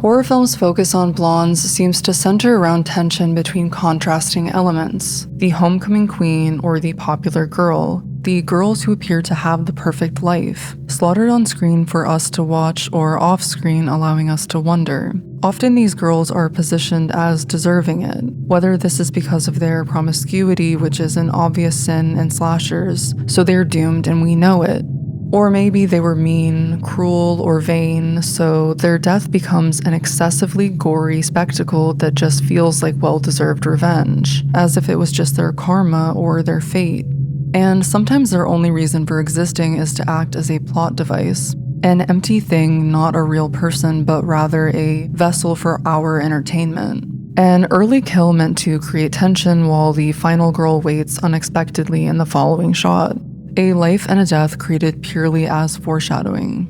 Horror films' focus on blondes seems to center around tension between contrasting elements: the homecoming queen or the popular girl, the girls who appear to have the perfect life, slaughtered on screen for us to watch or off-screen allowing us to wonder. Often these girls are positioned as deserving it, whether this is because of their promiscuity, which is an obvious sin in slashers, so they're doomed and we know it. Or maybe they were mean, cruel, or vain, so their death becomes an excessively gory spectacle that just feels like well-deserved revenge, as if it was just their karma or their fate. And sometimes their only reason for existing is to act as a plot device. An empty thing, not a real person, but rather a vessel for our entertainment. An early kill meant to create tension while the final girl waits unexpectedly in the following shot. A life and a death created purely as foreshadowing.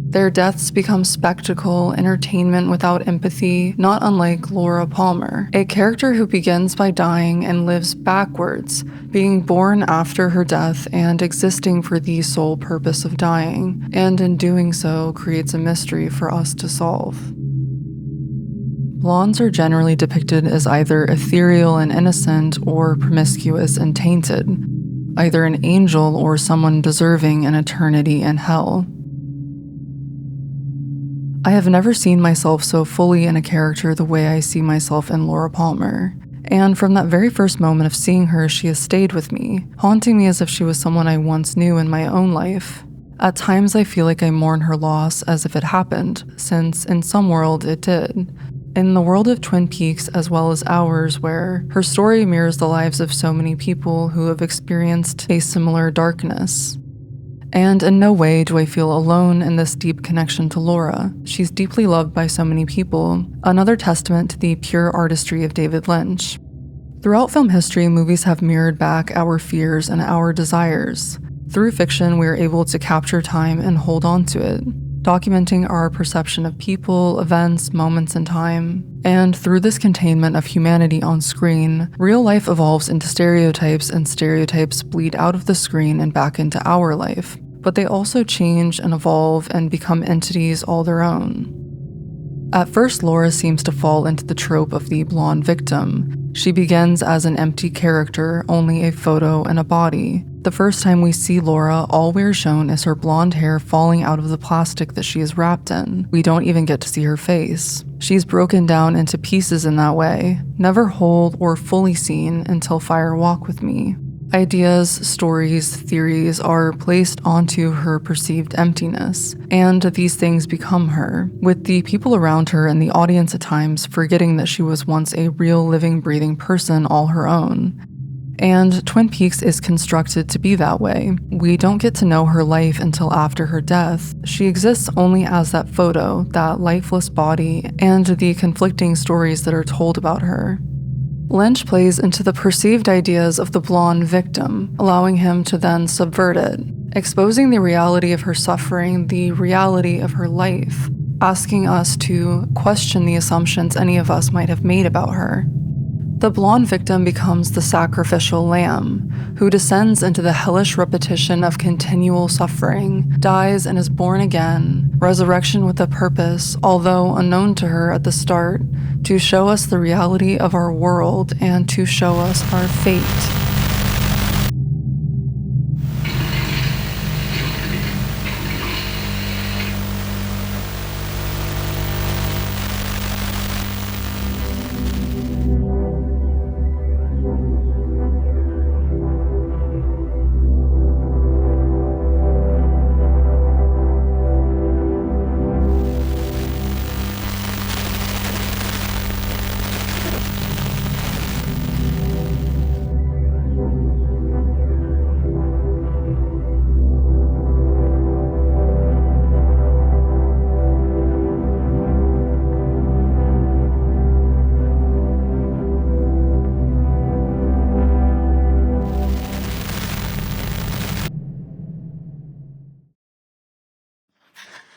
Their deaths become spectacle, entertainment without empathy, not unlike Laura Palmer, a character who begins by dying and lives backwards, being born after her death and existing for the sole purpose of dying, and in doing so creates a mystery for us to solve. Blondes are generally depicted as either ethereal and innocent or promiscuous and tainted, either an angel or someone deserving an eternity in hell. I have never seen myself so fully in a character the way I see myself in Laura Palmer, and from that very first moment of seeing her, she has stayed with me, haunting me as if she was someone I once knew in my own life. At times I feel like I mourn her loss as if it happened, since in some world it did. In the world of Twin Peaks as well as ours, where her story mirrors the lives of so many people who have experienced a similar darkness. And in no way do I feel alone in this deep connection to Laura. She's deeply loved by so many people, another testament to the pure artistry of David Lynch. Throughout film history, movies have mirrored back our fears and our desires. Through fiction, we are able to capture time and hold on to it, documenting our perception of people, events, moments in time. And through this containment of humanity on screen, real life evolves into stereotypes, and stereotypes bleed out of the screen and back into our life. But they also change and evolve and become entities all their own. At first, Laura seems to fall into the trope of the blonde victim. She begins as an empty character, only a photo and a body. The first time we see Laura, all we're shown is her blonde hair falling out of the plastic that she is wrapped in. We don't even get to see her face. She's broken down into pieces in that way, never whole or fully seen until Fire Walk With Me. Ideas, stories, theories are placed onto her perceived emptiness, and these things become her, with the people around her and the audience at times forgetting that she was once a real living, breathing person all her own. And Twin Peaks is constructed to be that way. We don't get to know her life until after her death. She exists only as that photo, that lifeless body, and the conflicting stories that are told about her. Lynch plays into the perceived ideas of the blonde victim, allowing him to then subvert it, exposing the reality of her suffering, the reality of her life, asking us to question the assumptions any of us might have made about her. The blonde victim becomes the sacrificial lamb, who descends into the hellish repetition of continual suffering, dies and is born again, resurrection with a purpose, although unknown to her at the start, to show us the reality of our world and to show us our fate.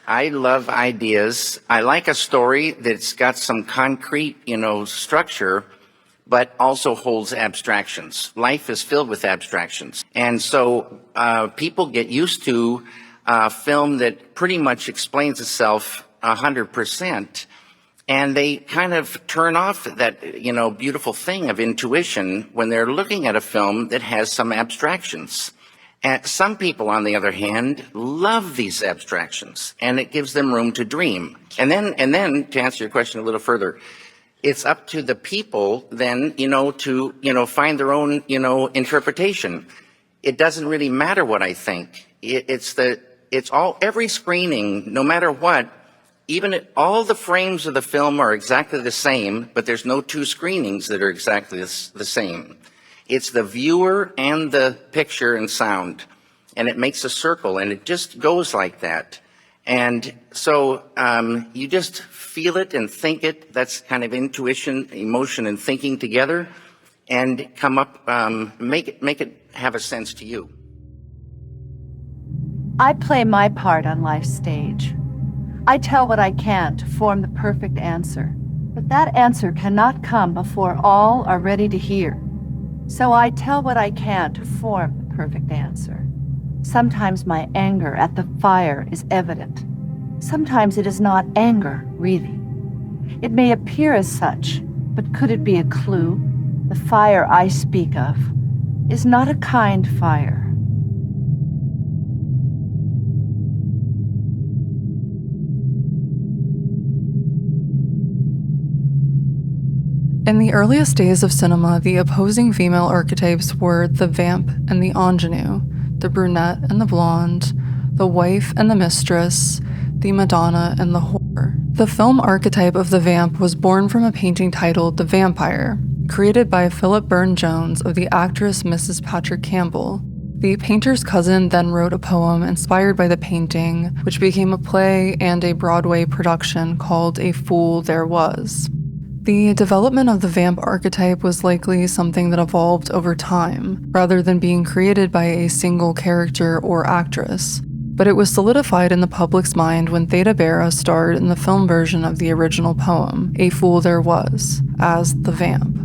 I love ideas. I like a story that's got some concrete, structure, but also holds abstractions. Life is filled with abstractions. And so people get used to a film that pretty much explains itself 100%. And they kind of turn off that, beautiful thing of intuition when they're looking at a film that has some abstractions. And some people, on the other hand, love these abstractions, and it gives them room to dream. And then to answer your question a little further, it's up to the people then, to, find their own, interpretation. It doesn't really matter what I think. Every screening, no matter what, all the frames of the film are exactly the same, but there's no two screenings that are exactly the same. It's the viewer and the picture and sound, and it makes a circle, and it just goes like that. And so you just feel it and think it. That's kind of intuition, emotion, and thinking together, and come up, make it have a sense to you. I play my part on life's stage. I tell what I can to form the perfect answer, but that answer cannot come before all are ready to hear. So I tell what I can to form the perfect answer. Sometimes my anger at the fire is evident. Sometimes it is not anger, really. It may appear as such, but could it be a clue? The fire I speak of is not a kind fire. In the earliest days of cinema, the opposing female archetypes were the vamp and the ingenue, the brunette and the blonde, the wife and the mistress, the Madonna and the whore. The film archetype of the vamp was born from a painting titled The Vampire, created by Philip Burne-Jones of the actress Mrs. Patrick Campbell. The painter's cousin then wrote a poem inspired by the painting, which became a play and a Broadway production called A Fool There Was. The development of the vamp archetype was likely something that evolved over time, rather than being created by a single character or actress. But it was solidified in the public's mind when Theda Bara starred in the film version of the original poem, A Fool There Was, as the vamp.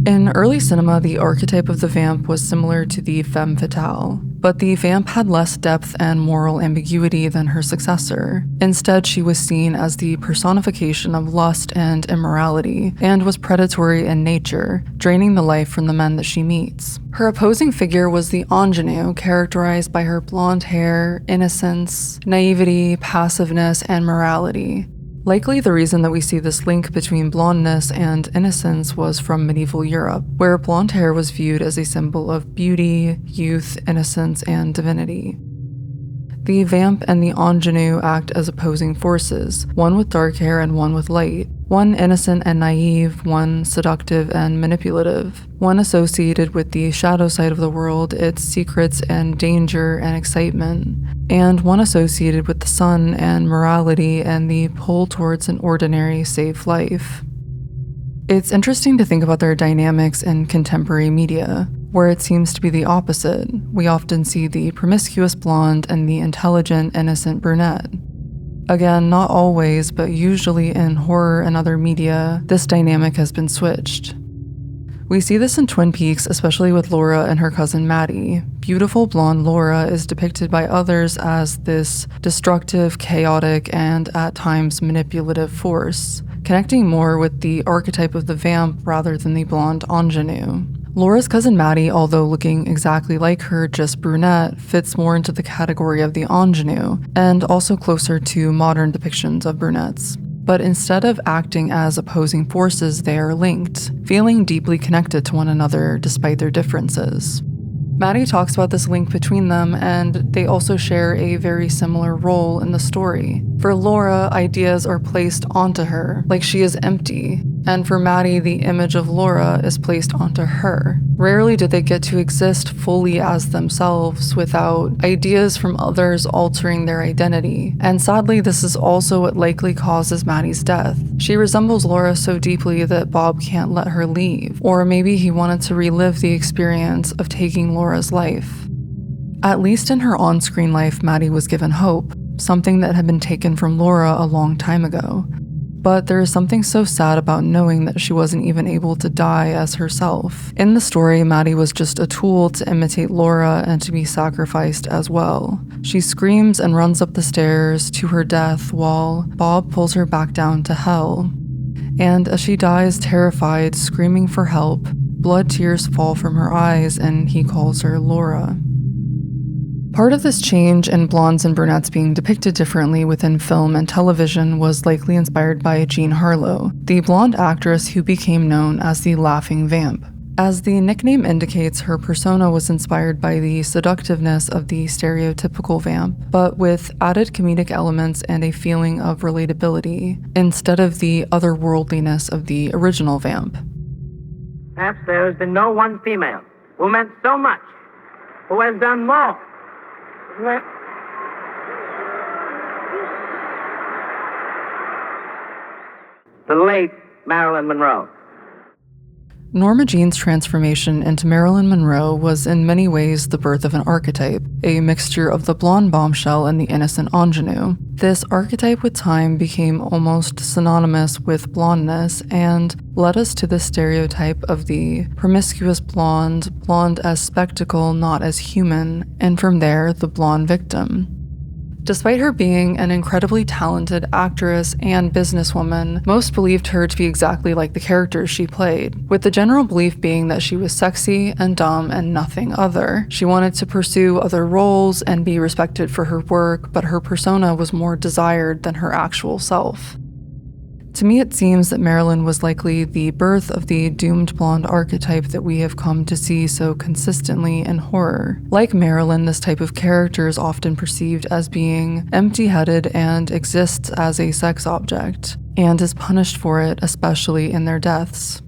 In early cinema, the archetype of the vamp was similar to the femme fatale, but the vamp had less depth and moral ambiguity than her successor. Instead, she was seen as the personification of lust and immorality, and was predatory in nature, draining the life from the men that she meets. Her opposing figure was the ingenue, characterized by her blonde hair, innocence, naivety, passiveness, and morality. Likely the reason that we see this link between blondness and innocence was from medieval Europe, where blonde hair was viewed as a symbol of beauty, youth, innocence, and divinity. The vamp and the ingenue act as opposing forces, one with dark hair and one with light, one innocent and naive, one seductive and manipulative, one associated with the shadow side of the world, its secrets and danger and excitement, and one associated with the sun and morality and the pull towards an ordinary, safe life. It's interesting to think about their dynamics in contemporary media, where it seems to be the opposite. We often see the promiscuous blonde and the intelligent, innocent brunette. Again, not always, but usually in horror and other media, this dynamic has been switched. We see this in Twin Peaks, especially with Laura and her cousin Maddie. Beautiful blonde Laura is depicted by others as this destructive, chaotic, and at times manipulative force, connecting more with the archetype of the vamp rather than the blonde ingenue. Laura's cousin Maddie, although looking exactly like her, just brunette, fits more into the category of the ingenue, and also closer to modern depictions of brunettes. But instead of acting as opposing forces, they are linked, feeling deeply connected to one another despite their differences. Maddie talks about this link between them, and they also share a very similar role in the story. For Laura, ideas are placed onto her, like she is empty, and for Maddie, the image of Laura is placed onto her. Rarely do they get to exist fully as themselves without ideas from others altering their identity, and sadly, this is also what likely causes Maddie's death. She resembles Laura so deeply that Bob can't let her leave, or maybe he wanted to relive the experience of taking Laura's life. At least in her on-screen life, Maddie was given hope, something that had been taken from Laura a long time ago. but there is something so sad about knowing that she wasn't even able to die as herself. In the story, Maddie was just a tool to imitate Laura and to be sacrificed as well. She screams and runs up the stairs to her death while Bob pulls her back down to hell. And as she dies terrified, screaming for help, blood tears fall from her eyes and he calls her Laura. Part of this change in blondes and brunettes being depicted differently within film and television was likely inspired by Jean Harlow, the blonde actress who became known as the Laughing Vamp. As the nickname indicates, her persona was inspired by the seductiveness of the stereotypical vamp, but with added comedic elements and a feeling of relatability, instead of the otherworldliness of the original vamp. Perhaps there has been no one female who meant so much, who has done more. The late Marilyn Monroe. Norma Jean's transformation into Marilyn Monroe was in many ways the birth of an archetype, a mixture of the blonde bombshell and the innocent ingenue. This archetype with time became almost synonymous with blondness and led us to the stereotype of the promiscuous blonde as spectacle, not as human, and from there, the blonde victim. Despite her being an incredibly talented actress and businesswoman, most believed her to be exactly like the characters she played, with the general belief being that she was sexy and dumb and nothing other. She wanted to pursue other roles and be respected for her work, but her persona was more desired than her actual self. To me, it seems that Marilyn was likely the birth of the doomed blonde archetype that we have come to see so consistently in horror. Like Marilyn, this type of character is often perceived as being empty-headed and exists as a sex object, and is punished for it, especially in their deaths.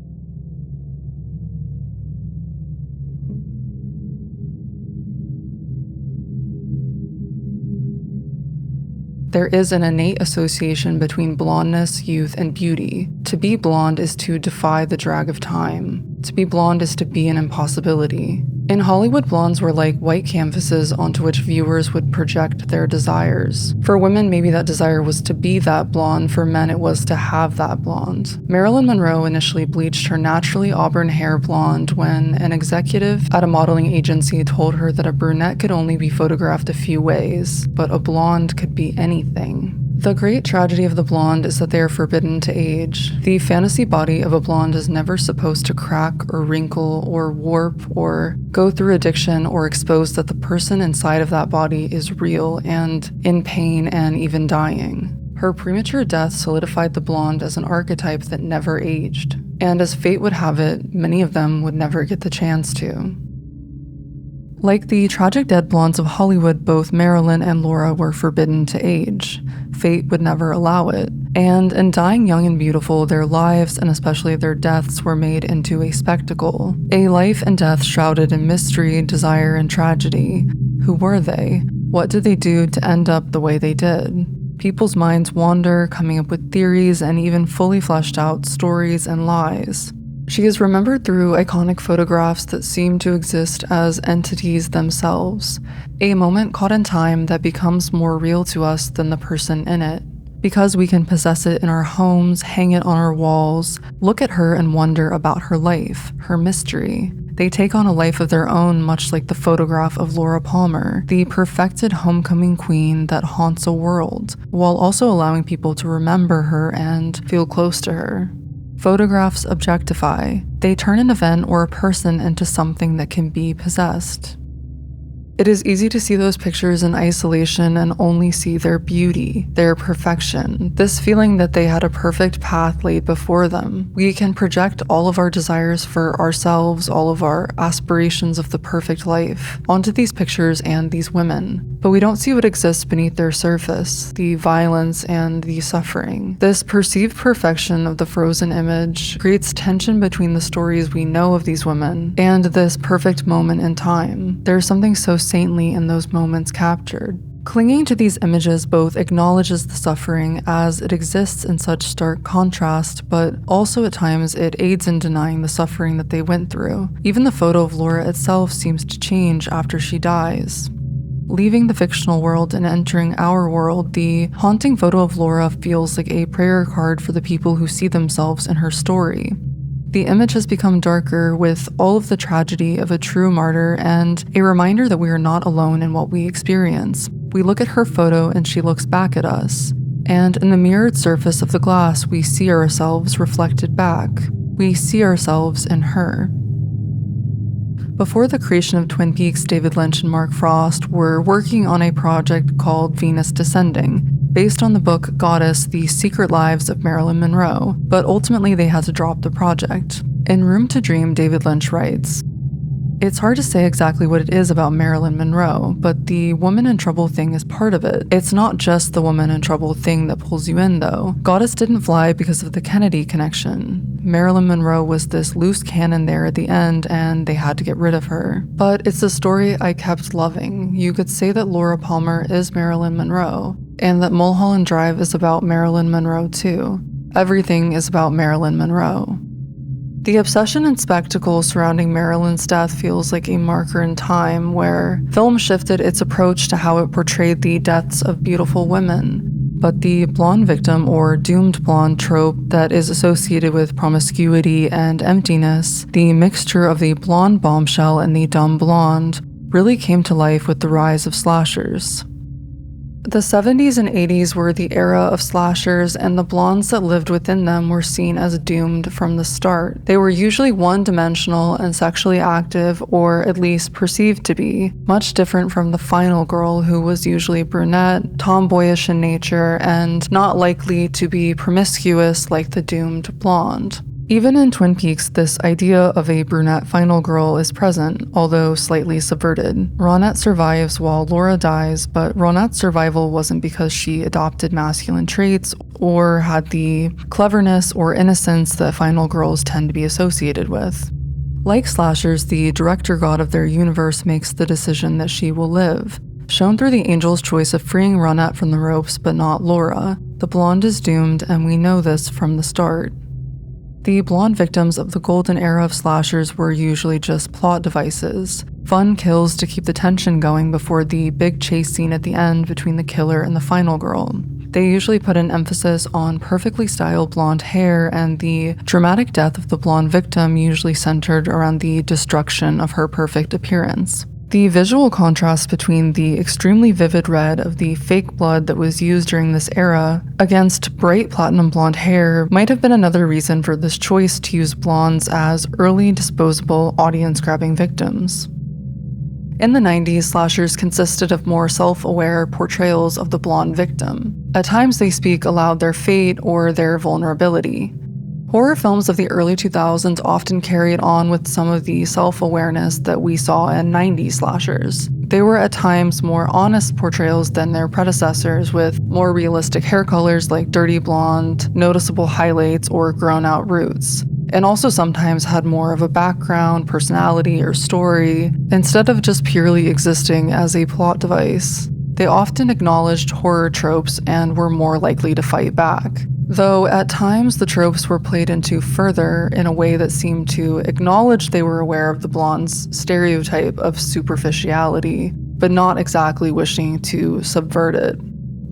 There is an innate association between blondness, youth, and beauty. To be blonde is to defy the drag of time. To be blonde is to be an impossibility. In Hollywood, blondes were like white canvases onto which viewers would project their desires. For women, maybe that desire was to be that blonde. For men, it was to have that blonde. Marilyn Monroe initially bleached her naturally auburn hair blonde when an executive at a modeling agency told her that a brunette could only be photographed a few ways, but a blonde could be anything. The great tragedy of the blonde is that they are forbidden to age. The fantasy body of a blonde is never supposed to crack or wrinkle or warp or go through addiction or expose that the person inside of that body is real and in pain and even dying. Her premature death solidified the blonde as an archetype that never aged. And as fate would have it, many of them would never get the chance to. Like the tragic dead blondes of Hollywood, both Marilyn and Laura were forbidden to age. Fate would never allow it. And in dying young and beautiful, their lives, and especially their deaths, were made into a spectacle. A life and death shrouded in mystery, desire, and tragedy. Who were they? What did they do to end up the way they did? People's minds wander, coming up with theories and even fully fleshed out stories and lies. She is remembered through iconic photographs that seem to exist as entities themselves, a moment caught in time that becomes more real to us than the person in it. Because we can possess it in our homes, hang it on our walls, look at her and wonder about her life, her mystery. They take on a life of their own, much like the photograph of Laura Palmer, the perfected homecoming queen that haunts a world, while also allowing people to remember her and feel close to her. Photographs objectify. They turn an event or a person into something that can be possessed. It is easy to see those pictures in isolation and only see their beauty, their perfection, this feeling that they had a perfect path laid before them. We can project all of our desires for ourselves, all of our aspirations of the perfect life, onto these pictures and these women. But we don't see what exists beneath their surface, the violence and the suffering. This perceived perfection of the frozen image creates tension between the stories we know of these women and this perfect moment in time. There's something so saintly in those moments captured. Clinging to these images both acknowledges the suffering as it exists in such stark contrast, but also at times it aids in denying the suffering that they went through. Even the photo of Laura itself seems to change after she dies. Leaving the fictional world and entering our world, the haunting photo of Laura feels like a prayer card for the people who see themselves in her story. The image has become darker with all of the tragedy of a true martyr and a reminder that we are not alone in what we experience. We look at her photo and she looks back at us. And in the mirrored surface of the glass, we see ourselves reflected back. We see ourselves in her. Before the creation of Twin Peaks, David Lynch and Mark Frost were working on a project called Venus Descending, based on the book Goddess, The Secret Lives of Marilyn Monroe, but ultimately they had to drop the project. In Room to Dream, David Lynch writes, "It's hard to say exactly what it is about Marilyn Monroe, but the woman in trouble thing is part of it. It's not just the woman in trouble thing that pulls you in, though. Goddess didn't fly because of the Kennedy connection. Marilyn Monroe was this loose cannon there at the end, and they had to get rid of her. But it's a story I kept loving. You could say that Laura Palmer is Marilyn Monroe, and that Mulholland Drive is about Marilyn Monroe too. Everything is about Marilyn Monroe." The obsession and spectacle surrounding Marilyn's death feels like a marker in time where film shifted its approach to how it portrayed the deaths of beautiful women. But the blonde victim or doomed blonde trope that is associated with promiscuity and emptiness, the mixture of the blonde bombshell and the dumb blonde, really came to life with the rise of slashers. The 70s and 80s were the era of slashers, and the blondes that lived within them were seen as doomed from the start. They were usually one-dimensional and sexually active, or at least perceived to be, much different from the final girl who was usually brunette, tomboyish in nature, and not likely to be promiscuous like the doomed blonde. Even in Twin Peaks, this idea of a brunette final girl is present, although slightly subverted. Ronette survives while Laura dies, but Ronette's survival wasn't because she adopted masculine traits or had the cleverness or innocence that final girls tend to be associated with. Like slashers, the director god of their universe makes the decision that she will live, shown through the angel's choice of freeing Ronette from the ropes but not Laura. The blonde is doomed, and we know this from the start. The blonde victims of the golden era of slashers were usually just plot devices, fun kills to keep the tension going before the big chase scene at the end between the killer and the final girl. They usually put an emphasis on perfectly styled blonde hair, and the dramatic death of the blonde victim usually centered around the destruction of her perfect appearance. The visual contrast between the extremely vivid red of the fake blood that was used during this era against bright platinum blonde hair might have been another reason for this choice to use blondes as early disposable audience-grabbing victims. In the 90s, slashers consisted of more self-aware portrayals of the blonde victim. At times they speak aloud their fate or their vulnerability. Horror films of the early 2000s often carried on with some of the self-awareness that we saw in 90s slashers. They were at times more honest portrayals than their predecessors, with more realistic hair colors like dirty blonde, noticeable highlights, or grown-out roots, and also sometimes had more of a background, personality, or story, instead of just purely existing as a plot device. They often acknowledged horror tropes and were more likely to fight back. Though at times the tropes were played into further in a way that seemed to acknowledge they were aware of the blonde's stereotype of superficiality, but not exactly wishing to subvert it.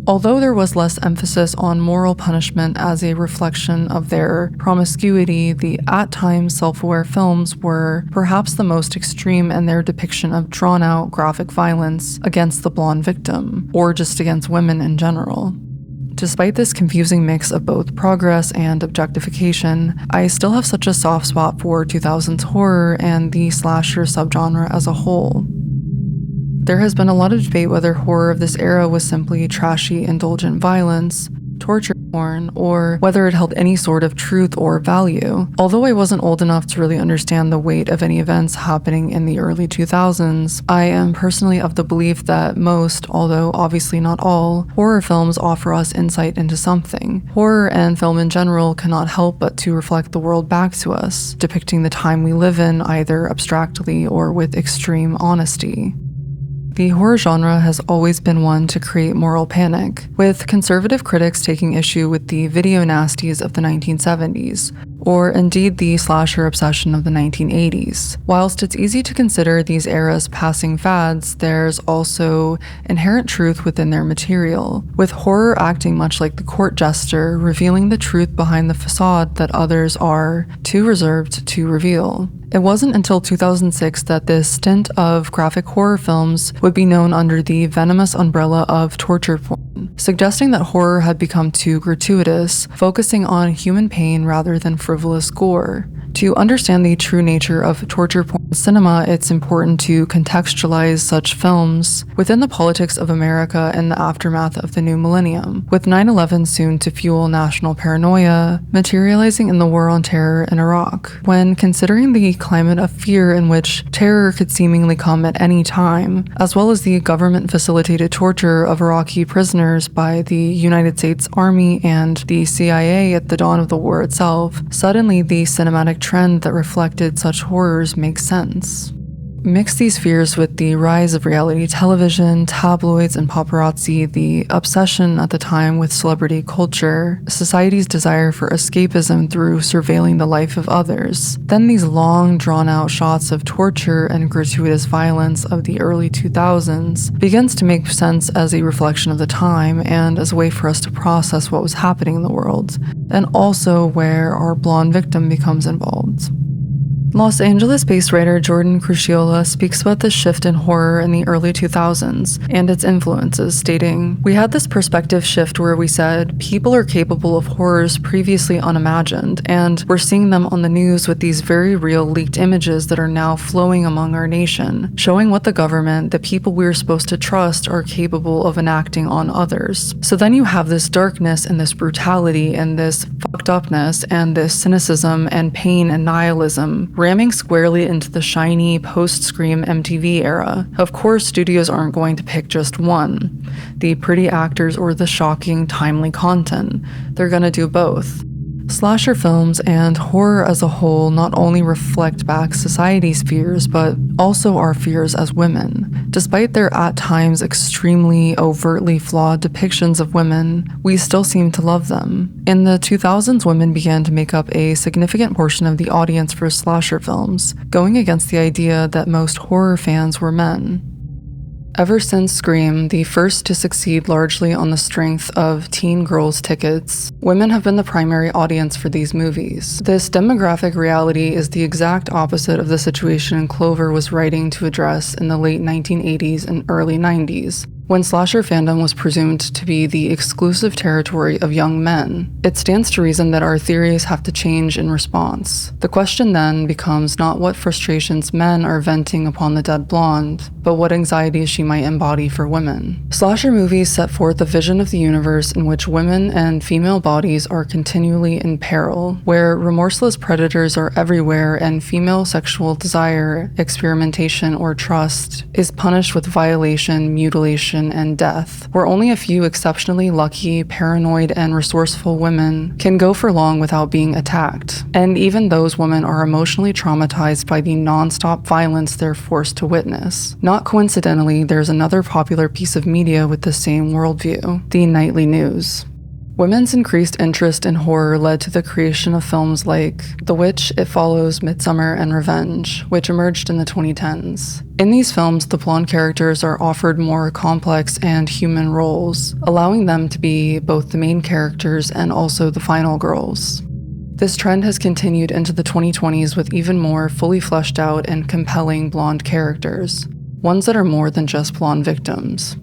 Although there was less emphasis on moral punishment as a reflection of their promiscuity, the at times self-aware films were perhaps the most extreme in their depiction of drawn-out graphic violence against the blonde victim, or just against women in general. Despite this confusing mix of both progress and objectification, I still have such a soft spot for 2000s horror and the slasher subgenre as a whole. There has been a lot of debate whether horror of this era was simply trashy, indulgent violence, torture porn, or whether it held any sort of truth or value. Although I wasn't old enough to really understand the weight of any events happening in the early 2000s, I am personally of the belief that most, although obviously not all, horror films offer us insight into something. Horror and film in general cannot help but to reflect the world back to us, depicting the time we live in either abstractly or with extreme honesty. The horror genre has always been one to create moral panic, with conservative critics taking issue with the video nasties of the 1970s, or indeed the slasher obsession of the 1980s. Whilst it's easy to consider these eras passing fads, there's also inherent truth within their material, with horror acting much like the court jester, revealing the truth behind the facade that others are too reserved to reveal. It wasn't until 2006 that this stint of graphic horror films would be known under the venomous umbrella of torture porn, suggesting that horror had become too gratuitous, focusing on human pain rather than frivolous gore. To understand the true nature of torture porn cinema, it's important to contextualize such films within the politics of America in the aftermath of the new millennium, with 9/11 soon to fuel national paranoia, materializing in the war on terror in Iraq. When considering the climate of fear in which terror could seemingly come at any time, as well as the government-facilitated torture of Iraqi prisoners by the United States Army and the CIA at the dawn of the war itself, suddenly the cinematic trend that reflected such horrors makes sense. Mix these fears with the rise of reality television, tabloids, and paparazzi, the obsession at the time with celebrity culture, society's desire for escapism through surveilling the life of others. Then these long, drawn-out shots of torture and gratuitous violence of the early 2000s begins to make sense as a reflection of the time and as a way for us to process what was happening in the world, and also where our blonde victim becomes involved. Los Angeles-based writer Jordan Crucchiola speaks about this shift in horror in the early 2000s and its influences, stating, "We had this perspective shift where we said, people are capable of horrors previously unimagined, and we're seeing them on the news with these very real leaked images that are now flowing among our nation, showing what the government, the people we're supposed to trust, are capable of enacting on others. So then you have this darkness and this brutality and this fucked upness and this cynicism and pain and nihilism ramming squarely into the shiny post-Scream MTV era. Of course, studios aren't going to pick just one, the pretty actors or the shocking, timely content. They're gonna do both." Slasher films and horror as a whole not only reflect back society's fears, but also our fears as women. Despite their at times extremely overtly flawed depictions of women, we still seem to love them. In the 2000s, women began to make up a significant portion of the audience for slasher films, going against the idea that most horror fans were men. Ever since Scream, the first to succeed largely on the strength of teen girls' tickets, women have been the primary audience for these movies. This demographic reality is the exact opposite of the situation Clover was writing to address in the late 1980s and early 90s, when slasher fandom was presumed to be the exclusive territory of young men. It stands to reason that our theories have to change in response. The question then becomes not what frustrations men are venting upon the dead blonde, but what anxieties she might embody for women. Slasher movies set forth a vision of the universe in which women and female bodies are continually in peril, where remorseless predators are everywhere and female sexual desire, experimentation, or trust is punished with violation, mutilation, and death, where only a few exceptionally lucky, paranoid, and resourceful women can go for long without being attacked. And even those women are emotionally traumatized by the non-stop violence they're forced to witness. Not coincidentally, there's another popular piece of media with the same worldview, the nightly news. Women's increased interest in horror led to the creation of films like The Witch, It Follows, Midsommar, and Revenge, which emerged in the 2010s. In these films, the blonde characters are offered more complex and human roles, allowing them to be both the main characters and also the final girls. This trend has continued into the 2020s with even more fully fleshed out and compelling blonde characters, ones that are more than just blonde victims.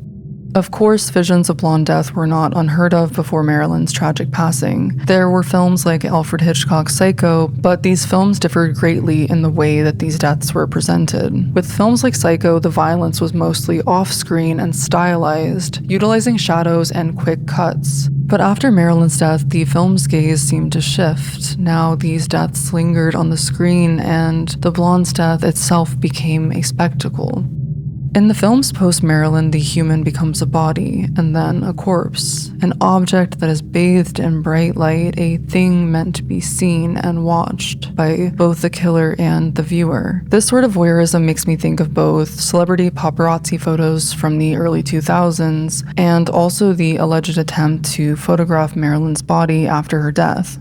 Of course, visions of blonde death were not unheard of before Marilyn's tragic passing. There were films like Alfred Hitchcock's Psycho, but these films differed greatly in the way that these deaths were presented. With films like Psycho, the violence was mostly off-screen and stylized, utilizing shadows and quick cuts. But after Marilyn's death, the film's gaze seemed to shift. Now these deaths lingered on the screen, and the blonde's death itself became a spectacle. In the films post-Marilyn, the human becomes a body, and then a corpse, an object that is bathed in bright light, a thing meant to be seen and watched by both the killer and the viewer. This sort of voyeurism makes me think of both celebrity paparazzi photos from the early 2000s, and also the alleged attempt to photograph Marilyn's body after her death.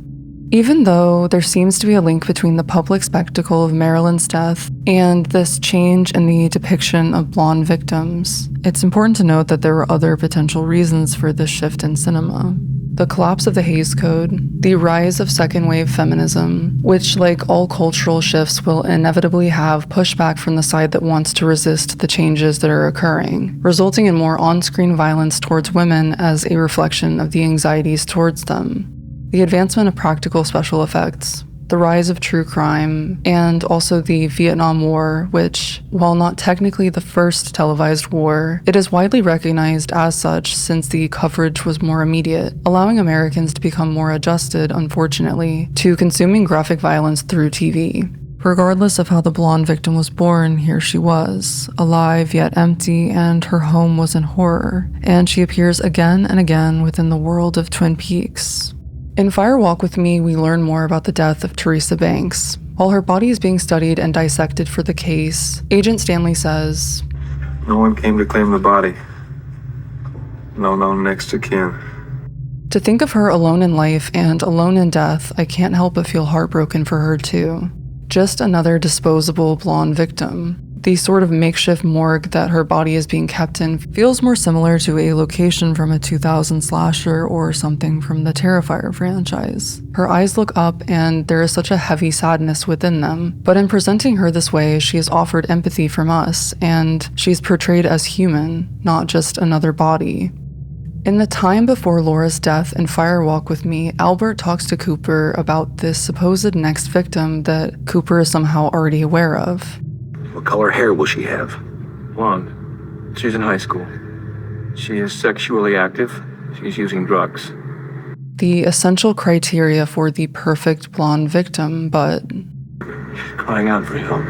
Even though there seems to be a link between the public spectacle of Marilyn's death and this change in the depiction of blonde victims, it's important to note that there were other potential reasons for this shift in cinema. The collapse of the Hays Code, the rise of second-wave feminism, which, like all cultural shifts, will inevitably have pushback from the side that wants to resist the changes that are occurring, resulting in more on-screen violence towards women as a reflection of the anxieties towards them. The advancement of practical special effects, the rise of true crime, and also the Vietnam War, which, while not technically the first televised war, it is widely recognized as such since the coverage was more immediate, allowing Americans to become more adjusted, unfortunately, to consuming graphic violence through TV. Regardless of how the blonde victim was born, here she was, alive yet empty, and her home was in horror, and she appears again and again within the world of Twin Peaks. In Fire Walk with Me, we learn more about the death of Teresa Banks. While her body is being studied and dissected for the case, Agent Stanley says, "No one came to claim the body. No known next of kin." To think of her alone in life and alone in death, I can't help but feel heartbroken for her too. Just another disposable blonde victim. The sort of makeshift morgue that her body is being kept in feels more similar to a location from a 2000 slasher or something from the Terrifier franchise. Her eyes look up and there is such a heavy sadness within them, but in presenting her this way, she is offered empathy from us, and she's portrayed as human, not just another body. In the time before Laura's death in Fire Walk with Me, Albert talks to Cooper about this supposed next victim that Cooper is somehow already aware of. What color hair will she have? Blonde. She's in high school. She is sexually active. She's using drugs. The essential criteria for the perfect blonde victim, but Crying out for help.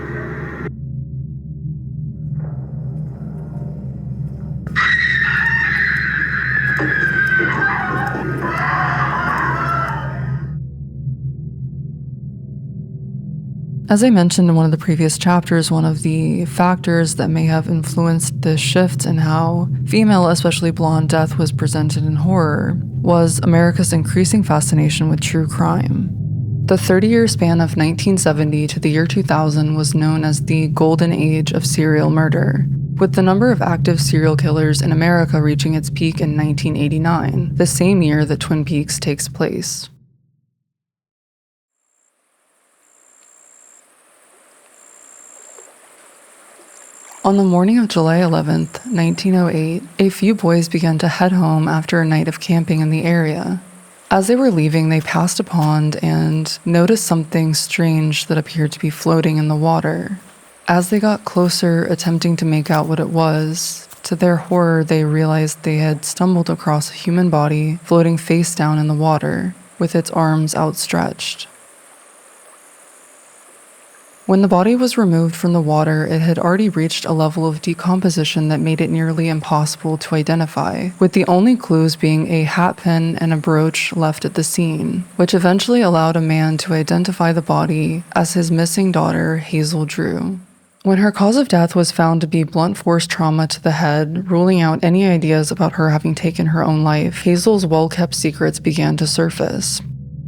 as I mentioned in one of the previous chapters, one of the factors that may have influenced this shift in how female, especially blonde, death was presented in horror was America's increasing fascination with true crime. The 30-year span of 1970 to the year 2000 was known as the golden age of serial murder, with the number of active serial killers in America reaching its peak in 1989, the same year that Twin Peaks takes place. On the morning of July 11th, 1908, a few boys began to head home after a night of camping in the area. As they were leaving, they passed a pond and noticed something strange that appeared to be floating in the water. As they got closer, attempting to make out what it was, to their horror, they realized they had stumbled across a human body floating face down in the water, with its arms outstretched. When the body was removed from the water, it had already reached a level of decomposition that made it nearly impossible to identify, with the only clues being a hat pin and a brooch left at the scene, which eventually allowed a man to identify the body as his missing daughter, Hazel Drew. When her cause of death was found to be blunt force trauma to the head, ruling out any ideas about her having taken her own life, Hazel's well-kept secrets began to surface.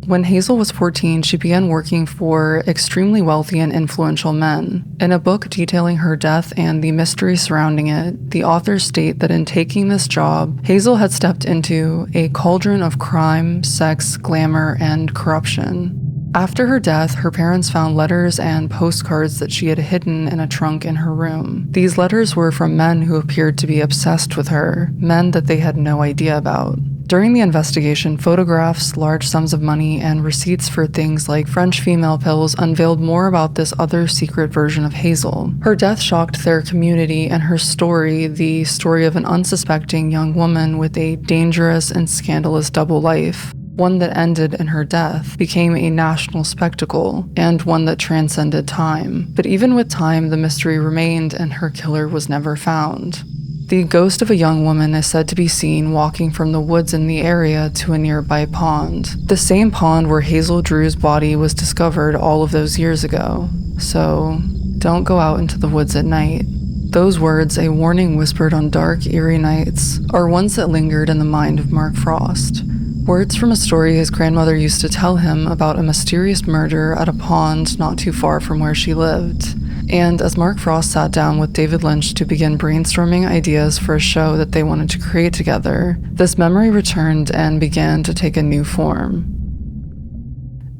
When Hazel was 14, she began working for extremely wealthy and influential men. In a book detailing her death and the mystery surrounding it, the authors state that in taking this job, Hazel had stepped into a cauldron of crime, sex, glamour, and corruption. After her death, her parents found letters and postcards that she had hidden in a trunk in her room. These letters were from men who appeared to be obsessed with her, men that they had no idea about. During the investigation, photographs, large sums of money, and receipts for things like French female pills unveiled more about this other secret version of Hazel. Her death shocked their community, and her story, the story of an unsuspecting young woman with a dangerous and scandalous double life, one that ended in her death, became a national spectacle, and one that transcended time. But even with time, the mystery remained, and her killer was never found. The ghost of a young woman is said to be seen walking from the woods in the area to a nearby pond, the same pond where Hazel Drew's body was discovered all of those years ago. So, don't go out into the woods at night. Those words, a warning whispered on dark, eerie nights, are ones that lingered in the mind of Mark Frost. Words from a story his grandmother used to tell him about a mysterious murder at a pond not too far from where she lived. And as Mark Frost sat down with David Lynch to begin brainstorming ideas for a show that they wanted to create together, this memory returned and began to take a new form.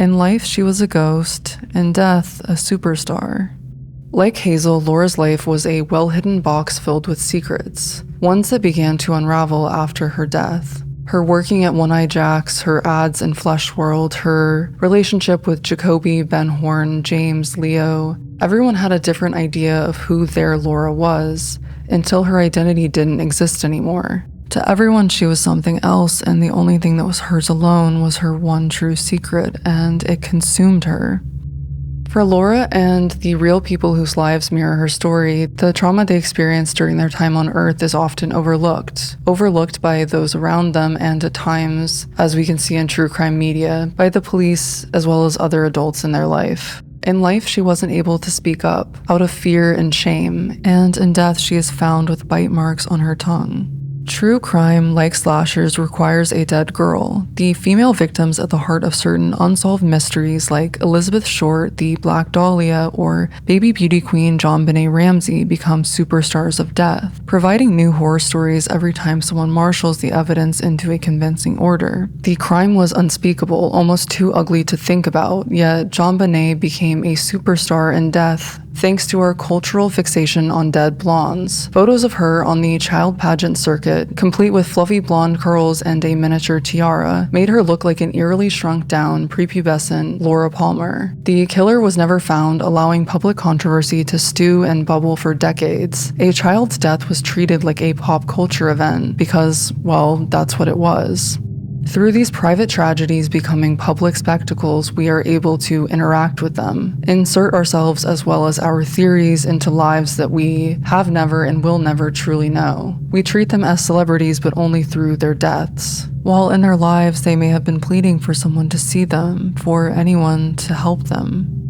In life, she was a ghost. In death, a superstar. Like Hazel, Laura's life was a well-hidden box filled with secrets, ones that began to unravel after her death. Her working at One-Eye Jack's, her ads in Flesh World, her relationship with Jacoby, Ben Horn, James, Leo. Everyone had a different idea of who their Laura was, until her identity didn't exist anymore. To everyone, she was something else, and the only thing that was hers alone was her one true secret, and it consumed her. For Laura and the real people whose lives mirror her story, the trauma they experienced during their time on Earth is often overlooked by those around them, and at times, as we can see in true crime media, by the police as well as other adults in their life. In life, she wasn't able to speak up, out of fear and shame, and in death she is found with bite marks on her tongue. True crime, like slashers, requires a dead girl, the female victims at the heart of certain unsolved mysteries like Elizabeth Short, the Black Dahlia, or baby beauty queen JonBenet Ramsey become superstars of death, providing new horror stories every time someone marshals the evidence into a convincing order. The crime was unspeakable, almost too ugly to think about, yet JonBenet became a superstar in death thanks to our cultural fixation on dead blondes. Photos of her on the child pageant circuit, complete with fluffy blonde curls and a miniature tiara, made her look like an eerily shrunk down, prepubescent Laura Palmer. The killer was never found, allowing public controversy to stew and bubble for decades. A child's death was treated like a pop culture event because, well, that's what it was. Through these private tragedies becoming public spectacles, we are able to interact with them, insert ourselves as well as our theories into lives that we have never and will never truly know. We treat them as celebrities, but only through their deaths. While in their lives, they may have been pleading for someone to see them, for anyone to help them.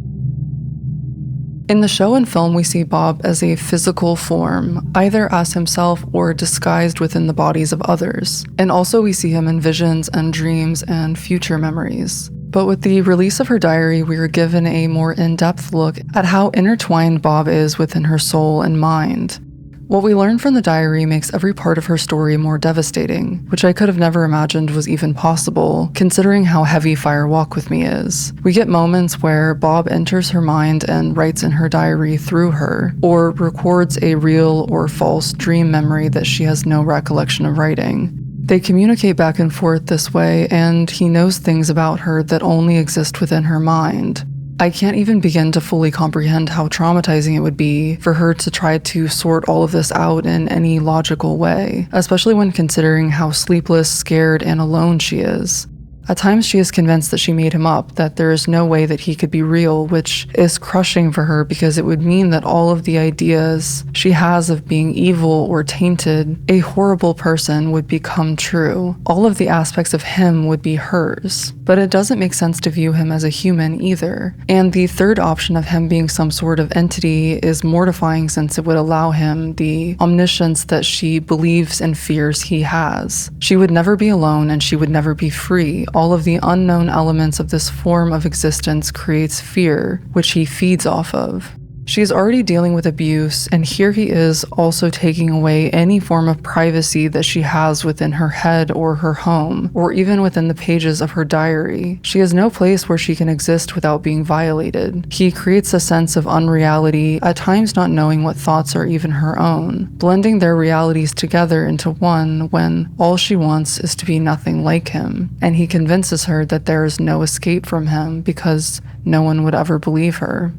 In the show and film, we see Bob as a physical form, either as himself or disguised within the bodies of others. And also we see him in visions and dreams and future memories. But with the release of her diary, we are given a more in-depth look at how intertwined Bob is within her soul and mind. What we learn from the diary makes every part of her story more devastating, which I could have never imagined was even possible, considering how heavy Fire Walk With Me is. We get moments where Bob enters her mind and writes in her diary through her, or records a real or false dream memory that she has no recollection of writing. They communicate back and forth this way, and he knows things about her that only exist within her mind. I can't even begin to fully comprehend how traumatizing it would be for her to try to sort all of this out in any logical way, especially when considering how sleepless, scared, and alone she is. At times she is convinced that she made him up, that there is no way that he could be real, which is crushing for her because it would mean that all of the ideas she has of being evil or tainted, a horrible person, would become true. All of the aspects of him would be hers. But it doesn't make sense to view him as a human either. And the third option of him being some sort of entity is mortifying since it would allow him the omniscience that she believes and fears he has. She would never be alone and she would never be free. All of the unknown elements of this form of existence creates fear, which he feeds off of. She is already dealing with abuse, and here he is also taking away any form of privacy that she has within her head or her home, or even within the pages of her diary. She has no place where she can exist without being violated. He creates a sense of unreality, at times not knowing what thoughts are even her own, blending their realities together into one when all she wants is to be nothing like him, and he convinces her that there is no escape from him because no one would ever believe her.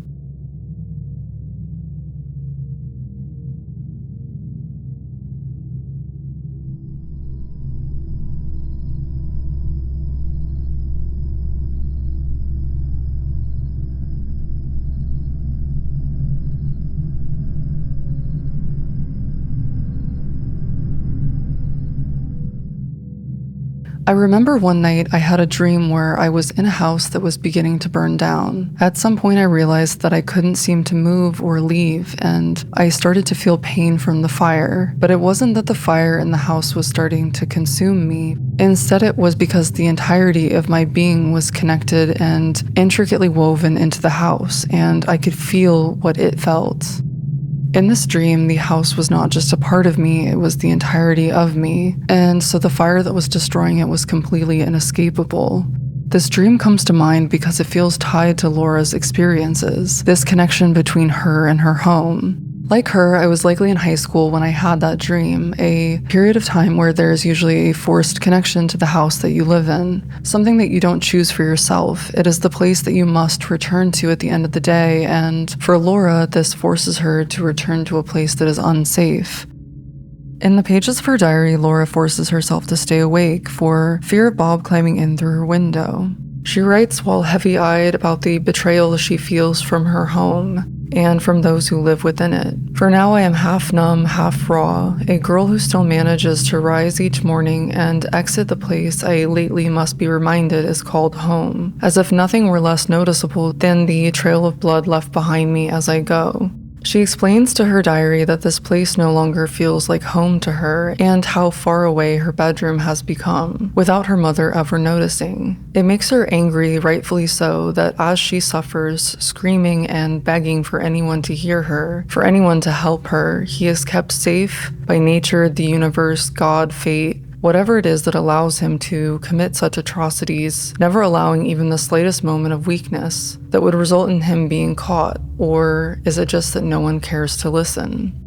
I remember one night I had a dream where I was in a house that was beginning to burn down. At some point I realized that I couldn't seem to move or leave, and I started to feel pain from the fire. But it wasn't that the fire in the house was starting to consume me. Instead, it was because the entirety of my being was connected and intricately woven into the house, and I could feel what it felt. In this dream, the house was not just a part of me, it was the entirety of me, and so the fire that was destroying it was completely inescapable. This dream comes to mind because it feels tied to Laura's experiences, this connection between her and her home. Like her, I was likely in high school when I had that dream, a period of time where there's usually a forced connection to the house that you live in, something that you don't choose for yourself. It is the place that you must return to at the end of the day, and for Laura, this forces her to return to a place that is unsafe. In the pages of her diary, Laura forces herself to stay awake for fear of Bob climbing in through her window. She writes while heavy-eyed about the betrayal she feels from her home and from those who live within it. For now I am half numb, half raw, a girl who still manages to rise each morning and exit the place I lately must be reminded is called home, as if nothing were less noticeable than the trail of blood left behind me as I go. She explains to her diary that this place no longer feels like home to her and how far away her bedroom has become, without her mother ever noticing. It makes her angry, rightfully so, that as she suffers, screaming and begging for anyone to hear her, for anyone to help her, he is kept safe by nature, the universe, God, fate, whatever it is that allows him to commit such atrocities, never allowing even the slightest moment of weakness that would result in him being caught, or is it just that no one cares to listen?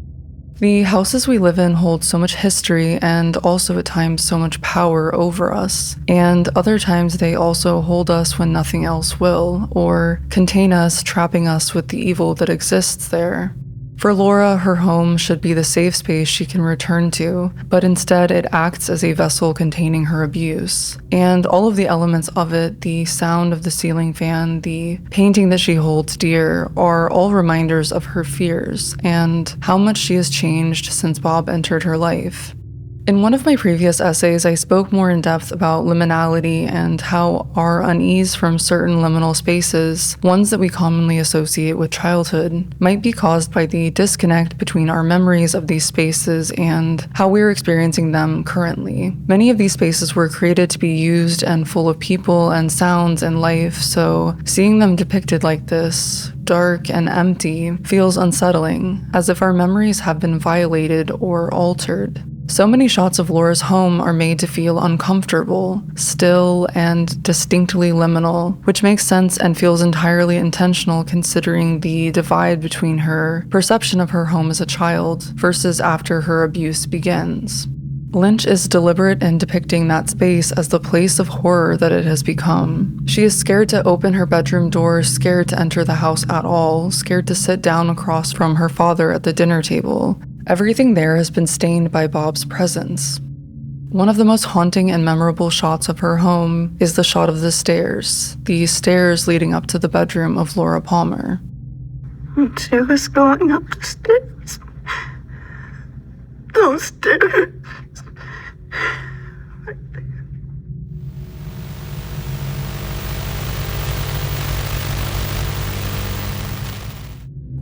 The houses we live in hold so much history and also at times so much power over us, and other times they also hold us when nothing else will, or contain us, trapping us with the evil that exists there. For Laura, her home should be the safe space she can return to, but instead it acts as a vessel containing her abuse. And all of the elements of it, the sound of the ceiling fan, the painting that she holds dear, are all reminders of her fears and how much she has changed since Bob entered her life. In one of my previous essays, I spoke more in depth about liminality and how our unease from certain liminal spaces, ones that we commonly associate with childhood, might be caused by the disconnect between our memories of these spaces and how we're experiencing them currently. Many of these spaces were created to be used and full of people and sounds and life, so seeing them depicted like this, dark and empty, feels unsettling, as if our memories have been violated or altered. So many shots of Laura's home are made to feel uncomfortable, still, and distinctly liminal, which makes sense and feels entirely intentional considering the divide between her perception of her home as a child versus after her abuse begins. Lynch is deliberate in depicting that space as the place of horror that it has become. She is scared to open her bedroom door, scared to enter the house at all, scared to sit down across from her father at the dinner table. Everything there has been stained by Bob's presence. One of the most haunting and memorable shots of her home is the shot of the stairs leading up to the bedroom of Laura Palmer. She was going up the stairs. Those stairs.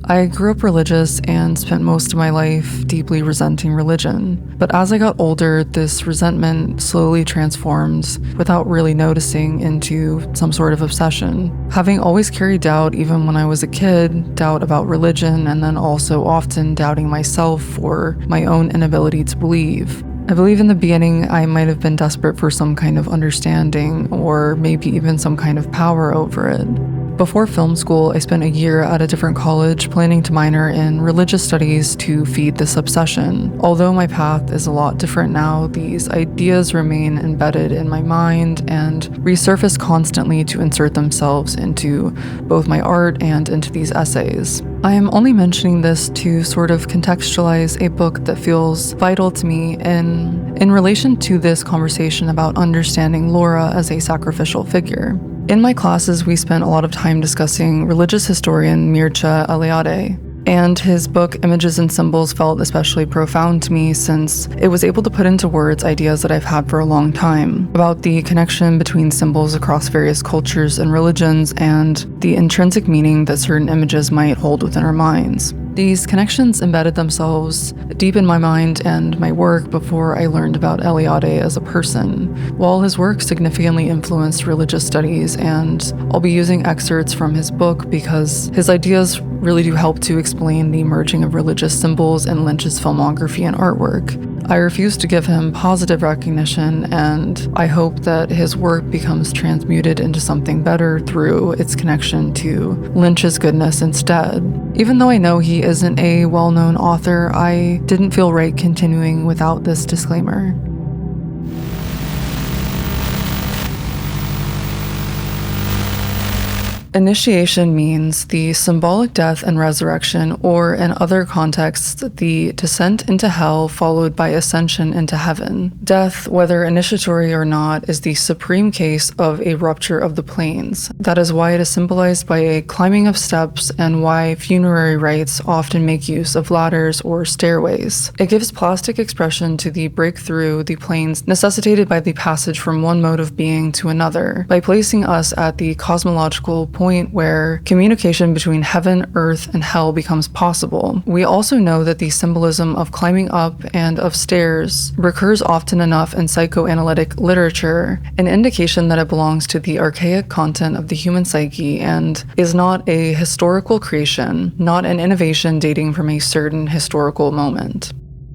I grew up religious and spent most of my life deeply resenting religion, but as I got older, this resentment slowly transformed, without really noticing, into some sort of obsession. Having always carried doubt even when I was a kid, doubt about religion, and then also often doubting myself or my own inability to believe. I believe in the beginning I might have been desperate for some kind of understanding, or maybe even some kind of power over it. Before film school, I spent a year at a different college planning to minor in religious studies to feed this obsession. Although my path is a lot different now, these ideas remain embedded in my mind and resurface constantly to insert themselves into both my art and into these essays. I am only mentioning this to sort of contextualize a book that feels vital to me in relation to this conversation about understanding Laura as a sacrificial figure. In my classes, we spent a lot of time discussing religious historian Mircea Eliade. And his book, Images and Symbols, felt especially profound to me since it was able to put into words ideas that I've had for a long time about the connection between symbols across various cultures and religions and the intrinsic meaning that certain images might hold within our minds. These connections embedded themselves deep in my mind and my work before I learned about Eliade as a person. While his work significantly influenced religious studies, and I'll be using excerpts from his book because his ideas really do help to explain the merging of religious symbols in Lynch's filmography and artwork. I refuse to give him positive recognition, and I hope that his work becomes transmuted into something better through its connection to Lynch's goodness instead. Even though I know he isn't a well-known author, I didn't feel right continuing without this disclaimer. Initiation means the symbolic death and resurrection, or in other contexts, the descent into hell followed by ascension into heaven. Death, whether initiatory or not, is the supreme case of a rupture of the planes. That is why it is symbolized by a climbing of steps and why funerary rites often make use of ladders or stairways. It gives plastic expression to the breakthrough the planes necessitated by the passage from one mode of being to another, by placing us at the cosmological point where communication between heaven, earth, and hell becomes possible. We also know that the symbolism of climbing up and of stairs recurs often enough in psychoanalytic literature, an indication that it belongs to the archaic content of the human psyche and is not a historical creation, not an innovation dating from a certain historical moment.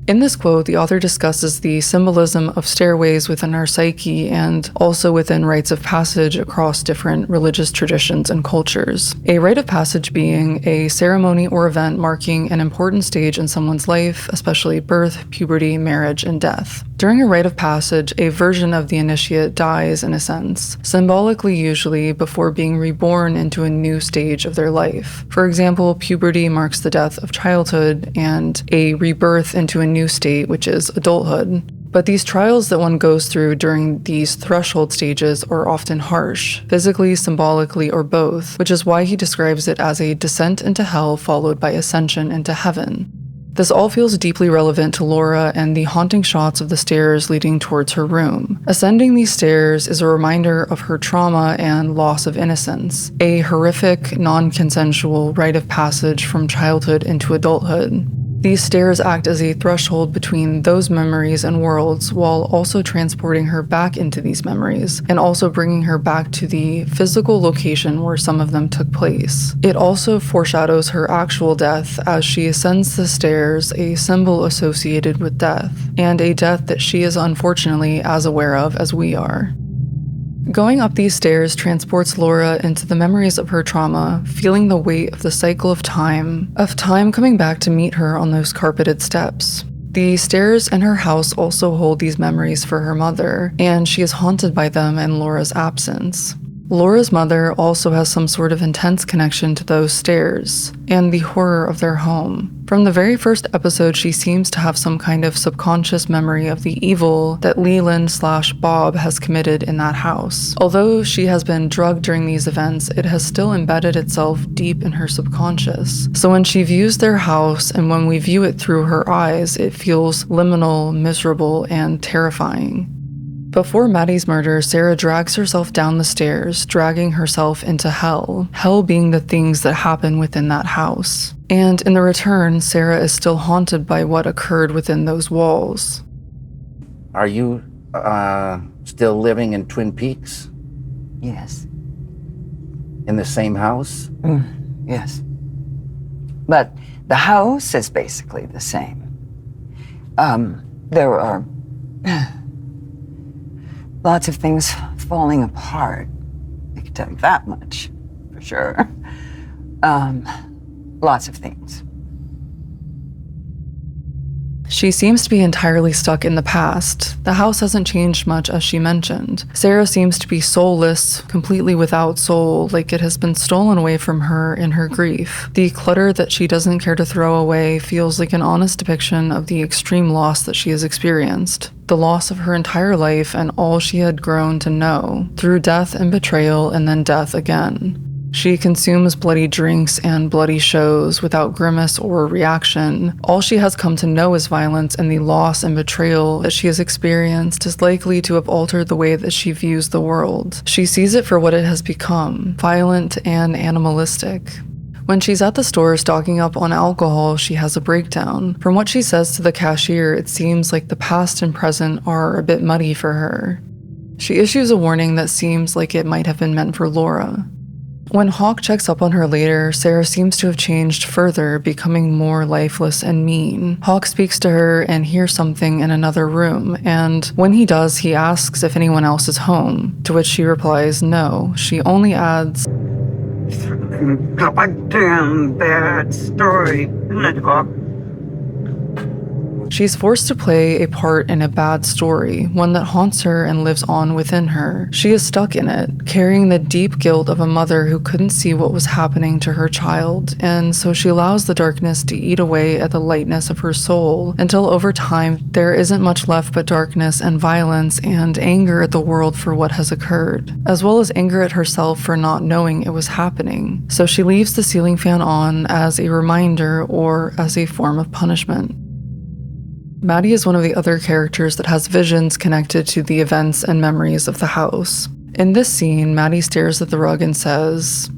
In this quote, the author discusses the symbolism of stairways within our psyche and also within rites of passage across different religious traditions and cultures. A rite of passage being a ceremony or event marking an important stage in someone's life, especially birth, puberty, marriage, and death. During a rite of passage, a version of the initiate dies in a sense, symbolically usually before being reborn into a new stage of their life. For example, puberty marks the death of childhood and a rebirth into a new state, which is adulthood. But these trials that one goes through during these threshold stages are often harsh, physically, symbolically, or both, which is why he describes it as a descent into hell followed by ascension into heaven. This all feels deeply relevant to Laura and the haunting shots of the stairs leading towards her room. Ascending these stairs is a reminder of her trauma and loss of innocence, a horrific, non-consensual rite of passage from childhood into adulthood. These stairs act as a threshold between those memories and worlds while also transporting her back into these memories and also bringing her back to the physical location where some of them took place. It also foreshadows her actual death as she ascends the stairs, a symbol associated with death, and a death that she is unfortunately as aware of as we are. Going up these stairs transports Laura into the memories of her trauma, feeling the weight of the cycle of time coming back to meet her on those carpeted steps. The stairs in her house also hold these memories for her mother, and she is haunted by them in Laura's absence. Laura's mother also has some sort of intense connection to those stairs and the horror of their home. From the very first episode, she seems to have some kind of subconscious memory of the evil that Leland/Bob has committed in that house. Although she has been drugged during these events, it has still embedded itself deep in her subconscious. So when she views their house and when we view it through her eyes, it feels liminal, miserable, and terrifying. Before Maddie's murder, Sarah drags herself down the stairs, dragging herself into hell. Hell being the things that happen within that house. And in the return, Sarah is still haunted by what occurred within those walls. Are you still living in Twin Peaks? Yes. In the same house? Yes. But the house is basically the same. There are lots of things falling apart. I can tell you that much, for sure. Lots of things. She seems to be entirely stuck in the past. The house hasn't changed much, as she mentioned. Sarah seems to be soulless, completely without soul, like it has been stolen away from her in her grief. The clutter that she doesn't care to throw away feels like an honest depiction of the extreme loss that she has experienced. The loss of her entire life and all she had grown to know, through death and betrayal and then death again. She consumes bloody drinks and bloody shows without grimace or reaction. All she has come to know is violence, and the loss and betrayal that she has experienced is likely to have altered the way that she views the world. She sees it for what it has become, violent and animalistic. When she's at the store stocking up on alcohol, she has a breakdown. From what she says to the cashier, it seems like the past and present are a bit muddy for her. She issues a warning that seems like it might have been meant for Laura. When Hawk checks up on her later, Sarah seems to have changed further, becoming more lifeless and mean. Hawk speaks to her and hears something in another room, and when he does, he asks if anyone else is home, to which she replies no. She only adds, Goddamn bad story, isn't it, Hawk? She's forced to play a part in a bad story, one that haunts her and lives on within her. She is stuck in it, carrying the deep guilt of a mother who couldn't see what was happening to her child, and so she allows the darkness to eat away at the lightness of her soul, until over time there isn't much left but darkness and violence and anger at the world for what has occurred, as well as anger at herself for not knowing it was happening. So she leaves the ceiling fan on as a reminder or as a form of punishment. Maddie is one of the other characters that has visions connected to the events and memories of the house. In this scene, Maddie stares at the rug and says,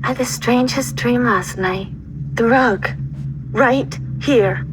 I had the strangest dream last night. The rug. Right here.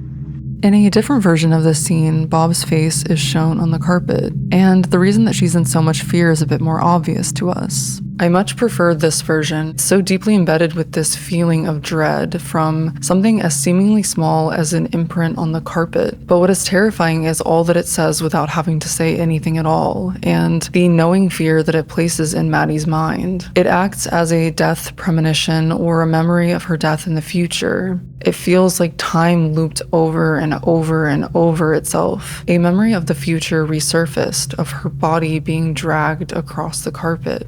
In a different version of this scene, Bob's face is shown on the carpet, and the reason that she's in so much fear is a bit more obvious to us. I much prefer this version. It's so deeply embedded with this feeling of dread from something as seemingly small as an imprint on the carpet. But what is terrifying is all that it says without having to say anything at all, and the knowing fear that it places in Maddie's mind. It acts as a death premonition or a memory of her death in the future. It feels like time looped over and over and over itself. A memory of the future resurfaced, of her body being dragged across the carpet.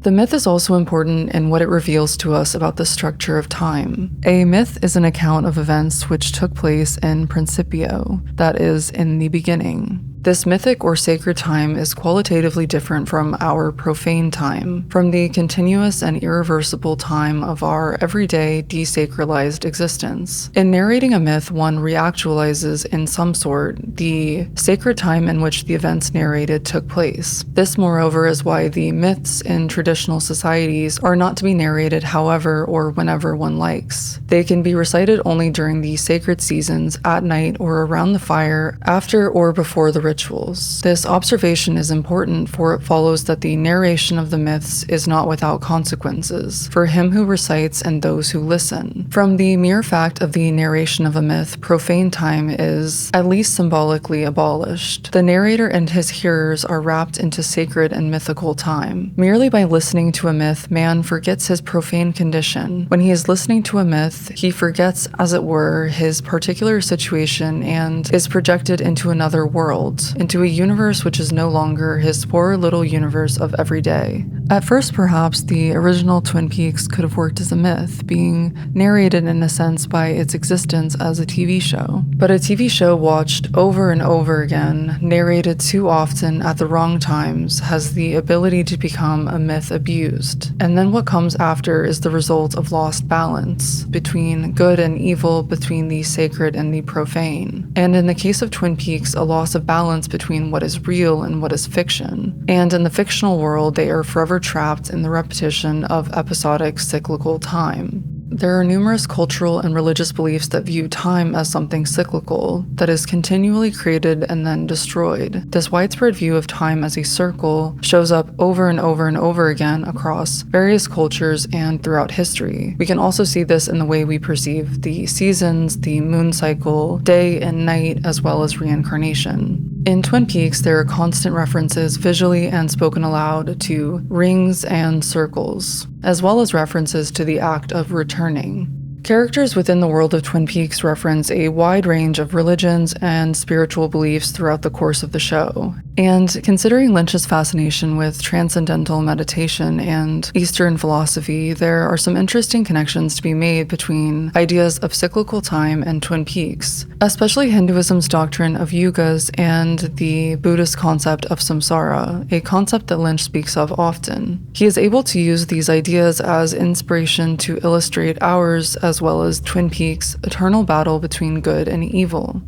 The myth is also important in what it reveals to us about the structure of time. A myth is an account of events which took place in principio, that is, in the beginning. This mythic or sacred time is qualitatively different from our profane time, from the continuous and irreversible time of our everyday desacralized existence. In narrating a myth, one reactualizes in some sort the sacred time in which the events narrated took place. This, moreover, is why the myths in traditional societies are not to be narrated however or whenever one likes. They can be recited only during the sacred seasons, at night or around the fire, after or before the rituals. This observation is important, for it follows that the narration of the myths is not without consequences for him who recites and those who listen. From the mere fact of the narration of a myth, profane time is, at least symbolically, abolished. The narrator and his hearers are wrapped into sacred and mythical time. Merely by listening to a myth, man forgets his profane condition. When he is listening to a myth, he forgets, as it were, his particular situation and is projected into another world, into a universe which is no longer his poor little universe of every day. At first, perhaps, the original Twin Peaks could have worked as a myth, being narrated in a sense by its existence as a TV show. But a TV show watched over and over again, narrated too often at the wrong times, has the ability to become a myth abused. And then what comes after is the result of lost balance between good and evil, between the sacred and the profane. And in the case of Twin Peaks, a loss of balance between what is real and what is fiction. And in the fictional world, they are forever trapped in the repetition of episodic cyclical time. There are numerous cultural and religious beliefs that view time as something cyclical, that is continually created and then destroyed. This widespread view of time as a circle shows up over and over and over again across various cultures and throughout history. We can also see this in the way we perceive the seasons, the moon cycle, day and night, as well as reincarnation. In Twin Peaks, there are constant references visually and spoken aloud to rings and circles, as well as references to the act of returning. Characters within the world of Twin Peaks reference a wide range of religions and spiritual beliefs throughout the course of the show, And considering Lynch's fascination with transcendental meditation and Eastern philosophy, there are some interesting connections to be made between ideas of cyclical time and Twin Peaks, especially Hinduism's doctrine of yugas and the Buddhist concept of samsara, a concept that Lynch speaks of often. He is able to use these ideas as inspiration to illustrate ours as well as Twin Peaks' eternal battle between good and evil.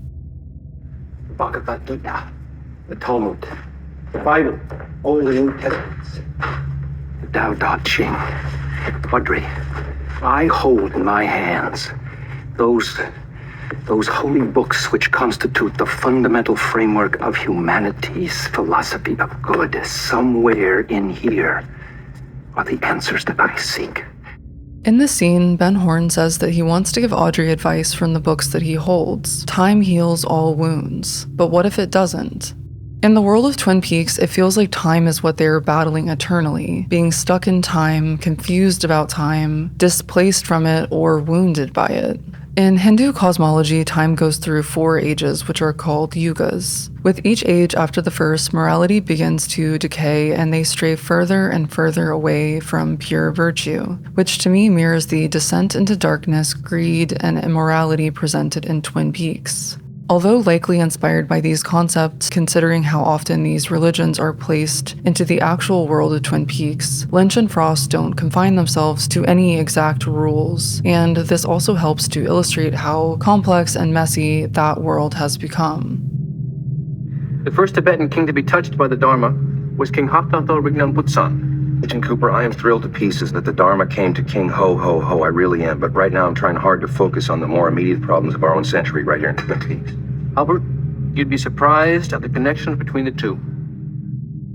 Bhagavad Gita, the Talmud, the Bible, all the New Testaments, the Tao Te Ching, Quadri. I hold in my hands those holy books which constitute the fundamental framework of humanity's philosophy of good. Somewhere in here are the answers that I seek. In this scene, Ben Horne says that he wants to give Audrey advice from the books that he holds. Time heals all wounds, but what if it doesn't? In the world of Twin Peaks, it feels like time is what they're battling eternally, being stuck in time, confused about time, displaced from it, or wounded by it. In Hindu cosmology, time goes through 4 ages, which are called yugas. With each age after the first, morality begins to decay and they stray further and further away from pure virtue, which to me mirrors the descent into darkness, greed, and immorality presented in Twin Peaks. Although likely inspired by these concepts, considering how often these religions are placed into the actual world of Twin Peaks, Lynch and Frost don't confine themselves to any exact rules, and this also helps to illustrate how complex and messy that world has become. The first Tibetan king to be touched by the Dharma was King Hafthal Rignan Butsan. Agent Cooper, I am thrilled to pieces that the Dharma came to King Ho Ho Ho. I really am, but right now I'm trying hard to focus on the more immediate problems of our own century right here in Twin Peaks. Albert, you'd be surprised at the connection between the two.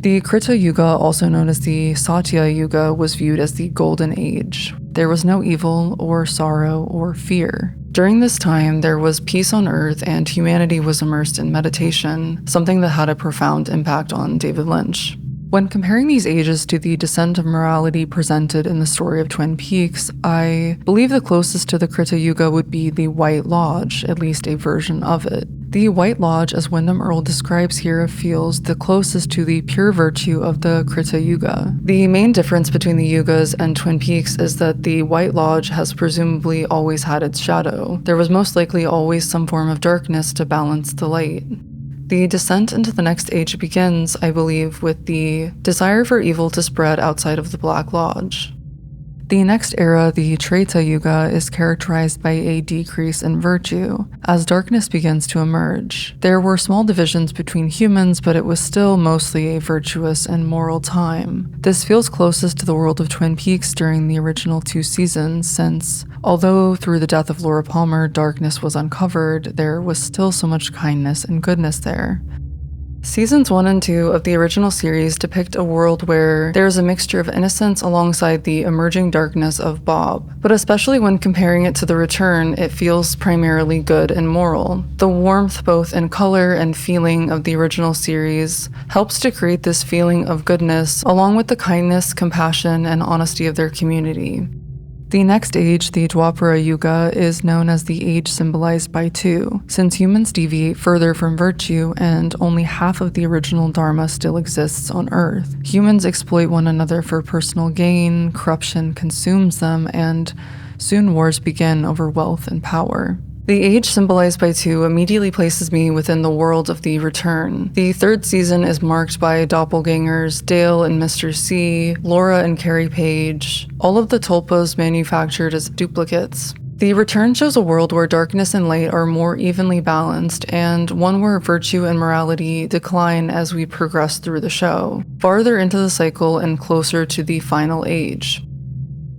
The Krita Yuga, also known as the Satya Yuga, was viewed as the Golden Age. There was no evil or sorrow or fear. During this time, there was peace on Earth and humanity was immersed in meditation, something that had a profound impact on David Lynch. When comparing these ages to the descent of morality presented in the story of Twin Peaks, I believe the closest to the Krita Yuga would be the White Lodge, at least a version of it. The White Lodge, as Wyndham Earle describes here, feels the closest to the pure virtue of the Krita Yuga. The main difference between the Yugas and Twin Peaks is that the White Lodge has presumably always had its shadow. There was most likely always some form of darkness to balance the light. The descent into the next age begins, I believe, with the desire for evil to spread outside of the Black Lodge. The next era, the Treta Yuga, is characterized by a decrease in virtue, as darkness begins to emerge. There were small divisions between humans, but it was still mostly a virtuous and moral time. This feels closest to the world of Twin Peaks during the original 2 seasons, since, although through the death of Laura Palmer, darkness was uncovered, there was still so much kindness and goodness there. Seasons 1 and 2 of the original series depict a world where there is a mixture of innocence alongside the emerging darkness of Bob, but especially when comparing it to The Return, it feels primarily good and moral. The warmth both in color and feeling of the original series helps to create this feeling of goodness along with the kindness, compassion, and honesty of their community. The next age, the Dwapara Yuga, is known as the age symbolized by 2, since humans deviate further from virtue and only half of the original Dharma still exists on Earth. Humans exploit one another for personal gain, corruption consumes them, and soon wars begin over wealth and power. The age symbolized by 2 immediately places me within the world of The Return. The 3rd season is marked by doppelgangers, Dale and Mr. C, Laura and Carrie Page, all of the tulpas manufactured as duplicates. The Return shows a world where darkness and light are more evenly balanced, and one where virtue and morality decline as we progress through the show, farther into the cycle and closer to the final age.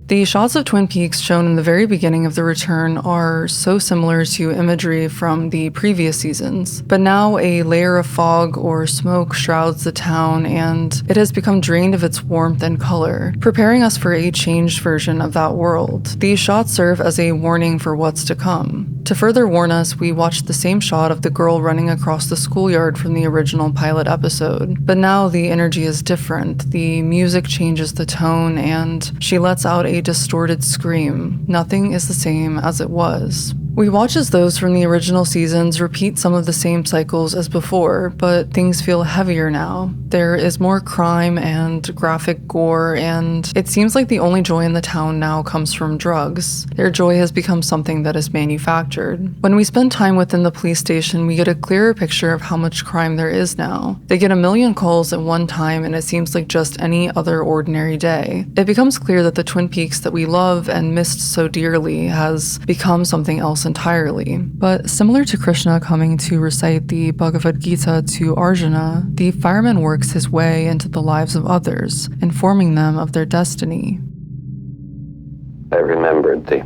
The shots of Twin Peaks shown in the very beginning of The Return are so similar to imagery from the previous seasons, but now a layer of fog or smoke shrouds the town and it has become drained of its warmth and color, preparing us for a changed version of that world. These shots serve as a warning for what's to come. To further warn us, we watch the same shot of the girl running across the schoolyard from the original pilot episode, but now the energy is different. The music changes the tone and she lets out a distorted scream. Nothing is the same as it was. We watch as those from the original seasons repeat some of the same cycles as before, but things feel heavier now. There is more crime and graphic gore, and it seems like the only joy in the town now comes from drugs. Their joy has become something that is manufactured. When we spend time within the police station, we get a clearer picture of how much crime there is now. They get a million calls at one time, and it seems like just any other ordinary day. It becomes clear that the Twin Peaks that we love and missed so dearly has become something else entirely. But similar to Krishna coming to recite the Bhagavad Gita to Arjuna, the fireman works his way into the lives of others, informing them of their destiny. I remembered the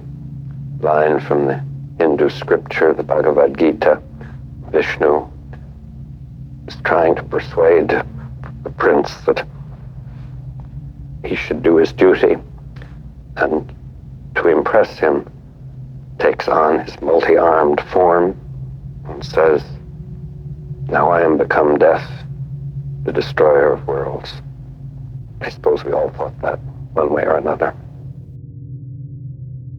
line from the Hindu scripture, the Bhagavad Gita. Vishnu is trying to persuade the prince that he should do his duty, and to impress him, takes on his multi-armed form and says, "Now I am become death, the destroyer of worlds." I suppose we all thought that one way or another.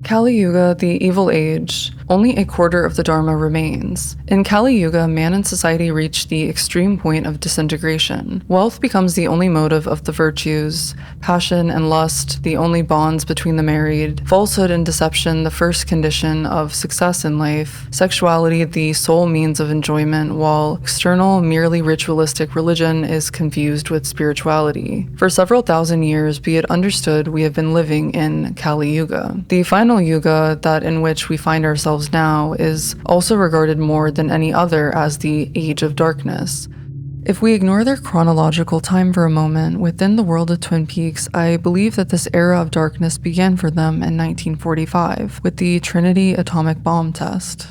Kali Yuga, the evil age, only a quarter of the Dharma remains. In Kali Yuga, man and society reach the extreme point of disintegration. Wealth becomes the only motive of the virtues, passion and lust the only bonds between the married, falsehood and deception the first condition of success in life, sexuality the sole means of enjoyment, while external, merely ritualistic religion is confused with spirituality. For several thousand years, be it understood, we have been living in Kali Yuga. The final Yuga, that in which we find ourselves now, is also regarded more than any other as the Age of Darkness. If we ignore their chronological time for a moment, within the world of Twin Peaks, I believe that this era of darkness began for them in 1945 with the Trinity atomic bomb test.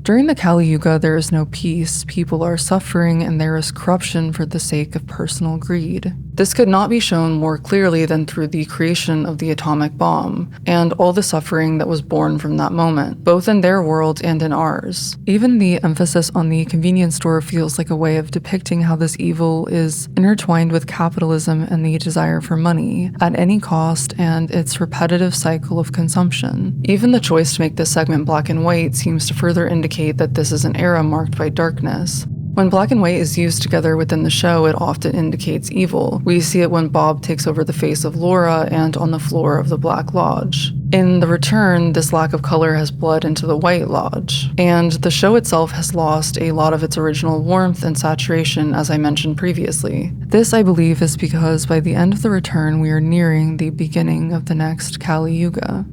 During the Kali Yuga, there is no peace, people are suffering, and there is corruption for the sake of personal greed. This could not be shown more clearly than through the creation of the atomic bomb, and all the suffering that was born from that moment, both in their world and in ours. Even the emphasis on the convenience store feels like a way of depicting how this evil is intertwined with capitalism and the desire for money, at any cost, and its repetitive cycle of consumption. Even the choice to make this segment black and white seems to further indicate that this is an era marked by darkness. When black and white is used together within the show, it often indicates evil. We see it when Bob takes over the face of Laura and on the floor of the Black Lodge. In The Return, this lack of color has bled into the White Lodge, and the show itself has lost a lot of its original warmth and saturation, as I mentioned previously. This, I believe, is because by the end of The Return, we are nearing the beginning of the next Kali Yuga.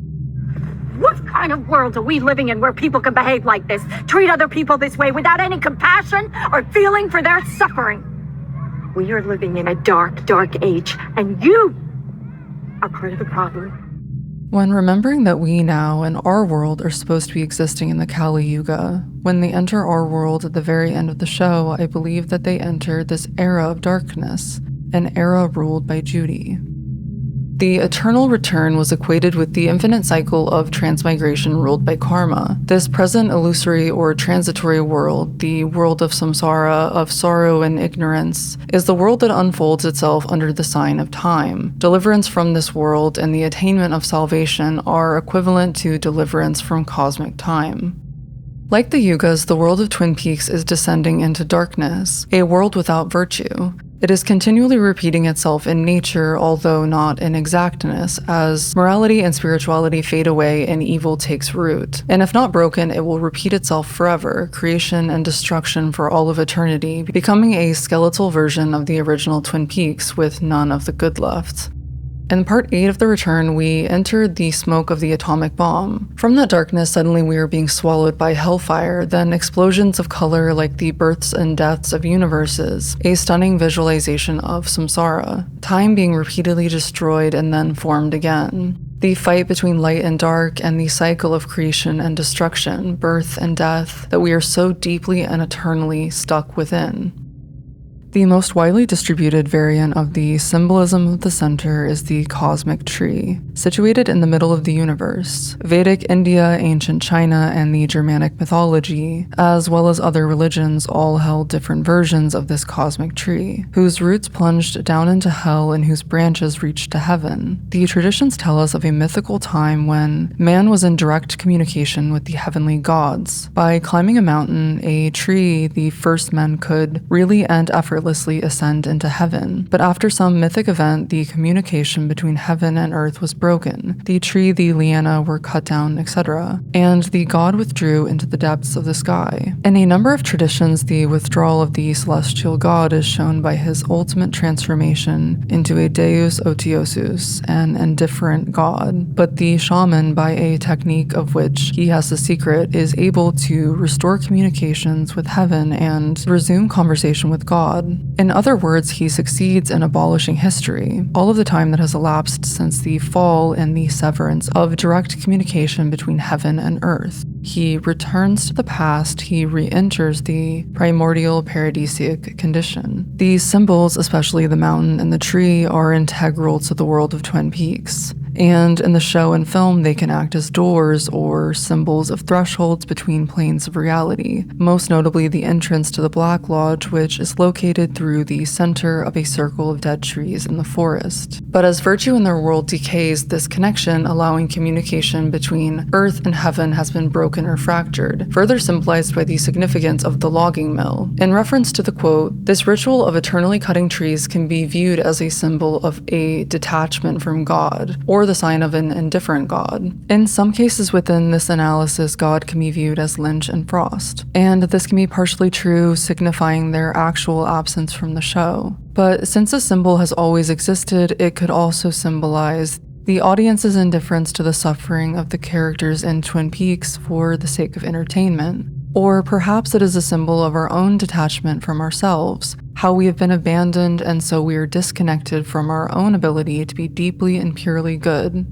What kind of world are we living in where people can behave like this, treat other people this way without any compassion or feeling for their suffering? We are living in a dark, dark age, and you are part of the problem. When remembering that we now in our world are supposed to be existing in the Kali Yuga, when they enter our world at the very end of the show, I believe that they enter this era of darkness, an era ruled by Judy. The eternal return was equated with the infinite cycle of transmigration ruled by karma. This present illusory or transitory world, the world of samsara, of sorrow and ignorance, is the world that unfolds itself under the sign of time. Deliverance from this world and the attainment of salvation are equivalent to deliverance from cosmic time. Like the Yugas, the world of Twin Peaks is descending into darkness, a world without virtue. It is continually repeating itself in nature, although not in exactness, as morality and spirituality fade away and evil takes root. And if not broken, it will repeat itself forever, creation and destruction for all of eternity, becoming a skeletal version of the original Twin Peaks with none of the good left. In Part 8 of The Return, we entered the smoke of the atomic bomb. From that darkness, suddenly we are being swallowed by hellfire, then explosions of color like the births and deaths of universes, a stunning visualization of samsara, time being repeatedly destroyed and then formed again. The fight between light and dark and the cycle of creation and destruction, birth and death, that we are so deeply and eternally stuck within. The most widely distributed variant of the symbolism of the center is the cosmic tree, situated in the middle of the universe. Vedic India, ancient China, and the Germanic mythology, as well as other religions, all held different versions of this cosmic tree, whose roots plunged down into hell and whose branches reached to heaven. The traditions tell us of a mythical time when man was in direct communication with the heavenly gods. By climbing a mountain, a tree, the first men could really and effortlessly ascend into heaven. But after some mythic event, the communication between heaven and earth was broken. The tree, the liana were cut down, etc., and the god withdrew into the depths of the sky. In a number of traditions, the withdrawal of the celestial god is shown by his ultimate transformation into a deus otiosus, an indifferent god. But the shaman, by a technique of which he has the secret, is able to restore communications with heaven and resume conversation with God. In other words, he succeeds in abolishing history, all of the time that has elapsed since the fall and the severance of direct communication between heaven and earth. He returns to the past, he re-enters the primordial paradisiac condition. These symbols, especially the mountain and the tree, are integral to the world of Twin Peaks. And in the show and film, they can act as doors or symbols of thresholds between planes of reality, most notably the entrance to the Black Lodge, which is located through the center of a circle of dead trees in the forest. But as virtue in their world decays, this connection, allowing communication between earth and heaven, has been broken or fractured, further symbolized by the significance of the logging mill. In reference to the quote, "This ritual of eternally cutting trees can be viewed as a symbol of a detachment from God, or the sign of an indifferent God. In some cases within this analysis, God can be viewed as Lynch and Frost, and this can be partially true, signifying their actual absence from the show. But since a symbol has always existed, it could also symbolize the audience's indifference to the suffering of the characters in Twin Peaks for the sake of entertainment. Or perhaps it is a symbol of our own detachment from ourselves, how we have been abandoned and so we are disconnected from our own ability to be deeply and purely good.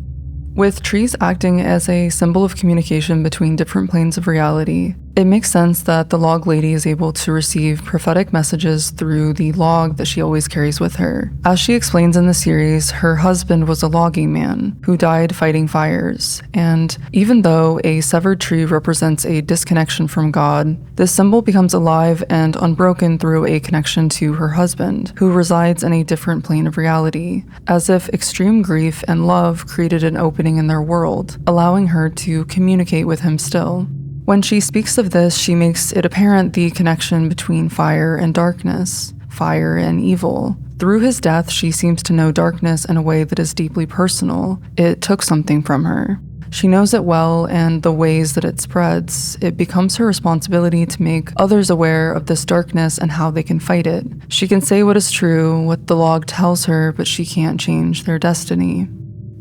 With trees acting as a symbol of communication between different planes of reality, it makes sense that the log lady is able to receive prophetic messages through the log that she always carries with her. As she explains in the series, her husband was a logging man who died fighting fires, and even though a severed tree represents a disconnection from God, this symbol becomes alive and unbroken through a connection to her husband, who resides in a different plane of reality, as if extreme grief and love created an opening in their world, allowing her to communicate with him still. When she speaks of this, she makes it apparent the connection between fire and darkness, fire and evil. Through his death, she seems to know darkness in a way that is deeply personal. It took something from her. She knows it well, and the ways that it spreads, it becomes her responsibility to make others aware of this darkness and how they can fight it. She can say what is true, what the log tells her, but she can't change their destiny.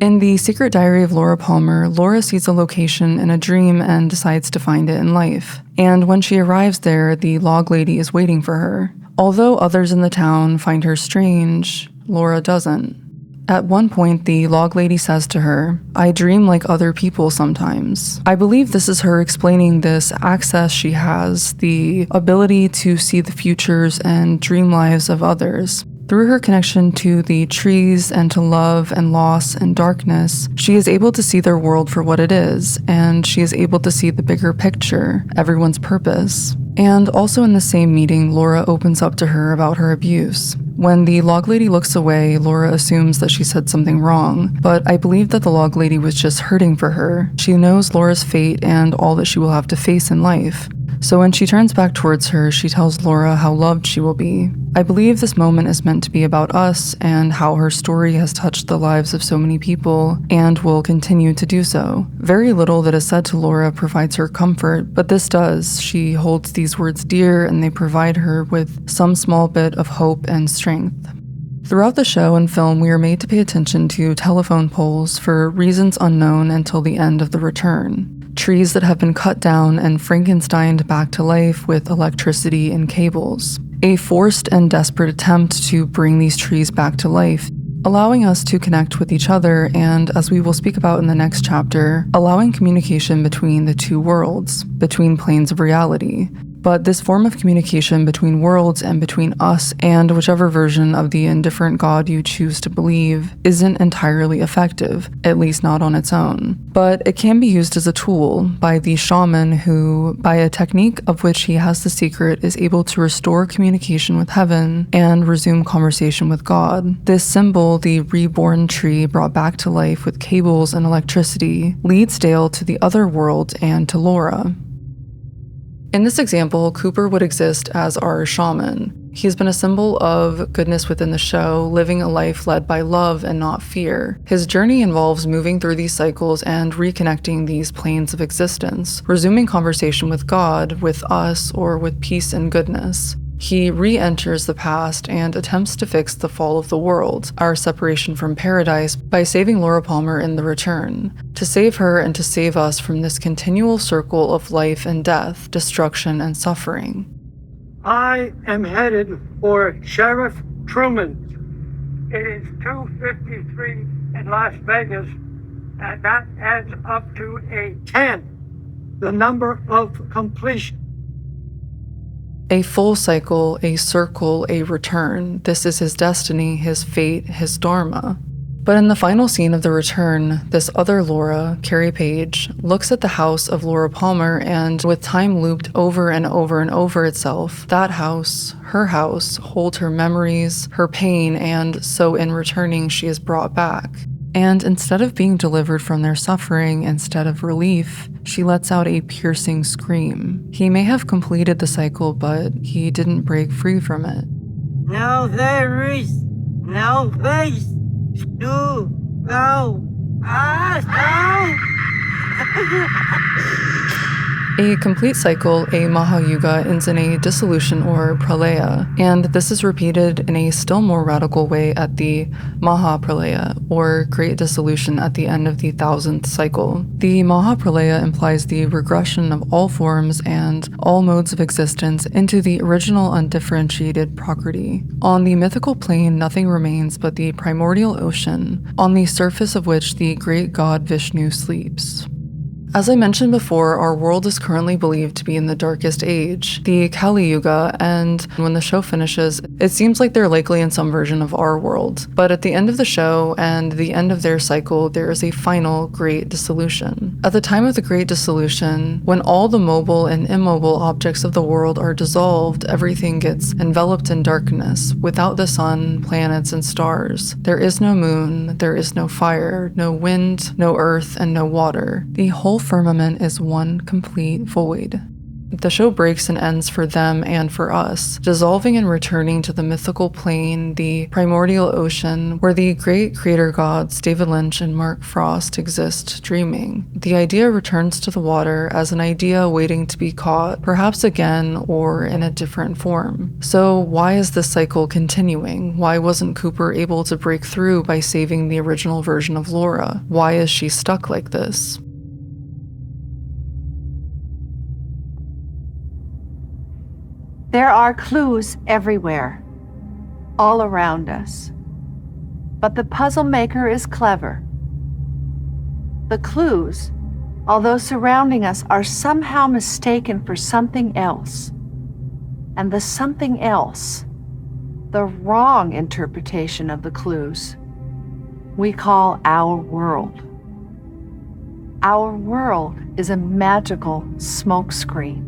In The Secret Diary of Laura Palmer, Laura sees a location in a dream and decides to find it in life. And when she arrives there, the log lady is waiting for her. Although others in the town find her strange, Laura doesn't. At one point, the log lady says to her, "I dream like other people sometimes." I believe this is her explaining this access she has, the ability to see the futures and dream lives of others. Through her connection to the trees and to love and loss and darkness, she is able to see their world for what it is, and she is able to see the bigger picture, everyone's purpose. And also in the same meeting, Laura opens up to her about her abuse. When the log lady looks away, Laura assumes that she said something wrong, but I believe that the log lady was just hurting for her. She knows Laura's fate and all that she will have to face in life. So when she turns back towards her, she tells Laura how loved she will be. I believe this moment is meant to be about us and how her story has touched the lives of so many people and will continue to do so. Very little that is said to Laura provides her comfort, but this does. She holds these words dear and they provide her with some small bit of hope and strength. Throughout the show and film, we are made to pay attention to telephone poles for reasons unknown until the end of the return. Trees that have been cut down and Frankensteined back to life with electricity and cables. A forced and desperate attempt to bring these trees back to life, allowing us to connect with each other and, as we will speak about in the next chapter, allowing communication between the two worlds, between planes of reality. But this form of communication between worlds and between us and whichever version of the indifferent god you choose to believe isn't entirely effective, at least not on its own. But it can be used as a tool by the shaman who, by a technique of which he has the secret, is able to restore communication with heaven and resume conversation with God. This symbol, the reborn tree brought back to life with cables and electricity, leads Dale to the other world and to Laura. In this example, Cooper would exist as our shaman. He has been a symbol of goodness within the show, living a life led by love and not fear. His journey involves moving through these cycles and reconnecting these planes of existence, resuming conversation with God, with us, or with peace and goodness. He re-enters the past and attempts to fix the fall of the world, our separation from paradise, by saving Laura Palmer in The Return. To save her and to save us from this continual circle of life and death, destruction and suffering. I am headed for Sheriff Truman. It is 2:53 in Las Vegas, and that adds up to a 10, the number of completion. A full cycle, a circle, a return. This is his destiny, his fate, his dharma. But in the final scene of The Return, this other Laura, Carrie Page, looks at the house of Laura Palmer and, with time looped over and over and over itself, that house, her house, holds her memories, her pain, and so in returning she is brought back. And instead of being delivered from their suffering, instead of relief, she lets out a piercing scream. He may have completed the cycle, but he didn't break free from it. Now there is no place to go. A complete cycle, a Mahayuga, ends in a dissolution or pralaya, and this is repeated in a still more radical way at the Mahapralaya, or Great Dissolution, at the end of the 1000th cycle. The Mahapralaya implies the regression of all forms and all modes of existence into the original undifferentiated Prakriti. On the mythical plane, nothing remains but the primordial ocean, on the surface of which the great god Vishnu sleeps. As I mentioned before, our world is currently believed to be in the darkest age, the Kali Yuga, and when the show finishes, it seems like they're likely in some version of our world. But at the end of the show and the end of their cycle, there is a final Great Dissolution. At the time of the Great Dissolution, when all the mobile and immobile objects of the world are dissolved, everything gets enveloped in darkness, without the sun, planets, and stars. There is no moon, there is no fire, no wind, no earth, and no water. The whole firmament is one complete void. The show breaks and ends for them and for us, dissolving and returning to the mythical plane, the primordial ocean, where the great creator gods David Lynch and Mark Frost exist dreaming. The idea returns to the water as an idea waiting to be caught, perhaps again or in a different form. So why is this cycle continuing? Why wasn't Cooper able to break through by saving the original version of Laura? Why is she stuck like this? There are clues everywhere, all around us. But the puzzle maker is clever. The clues, although surrounding us, are somehow mistaken for something else. And the something else, the wrong interpretation of the clues, we call our world. Our world is a magical smokescreen.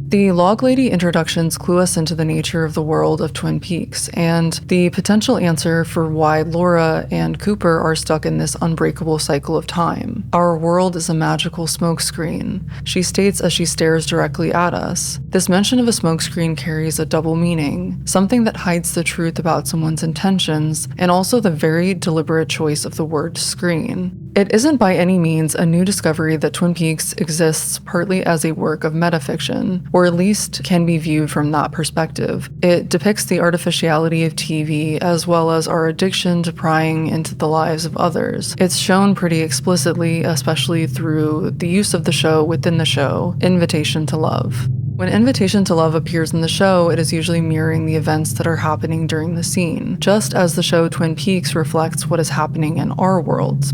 The Log Lady introductions clue us into the nature of the world of Twin Peaks, and the potential answer for why Laura and Cooper are stuck in this unbreakable cycle of time. Our world is a magical smokescreen, she states as she stares directly at us. This mention of a smokescreen carries a double meaning, something that hides the truth about someone's intentions, and also the very deliberate choice of the word screen. It isn't by any means a new discovery that Twin Peaks exists partly as a work of metafiction, or at least can be viewed from that perspective. It depicts the artificiality of TV as well as our addiction to prying into the lives of others. It's shown pretty explicitly, especially through the use of the show within the show, Invitation to Love. When Invitation to Love appears in the show, it is usually mirroring the events that are happening during the scene, just as the show Twin Peaks reflects what is happening in our world.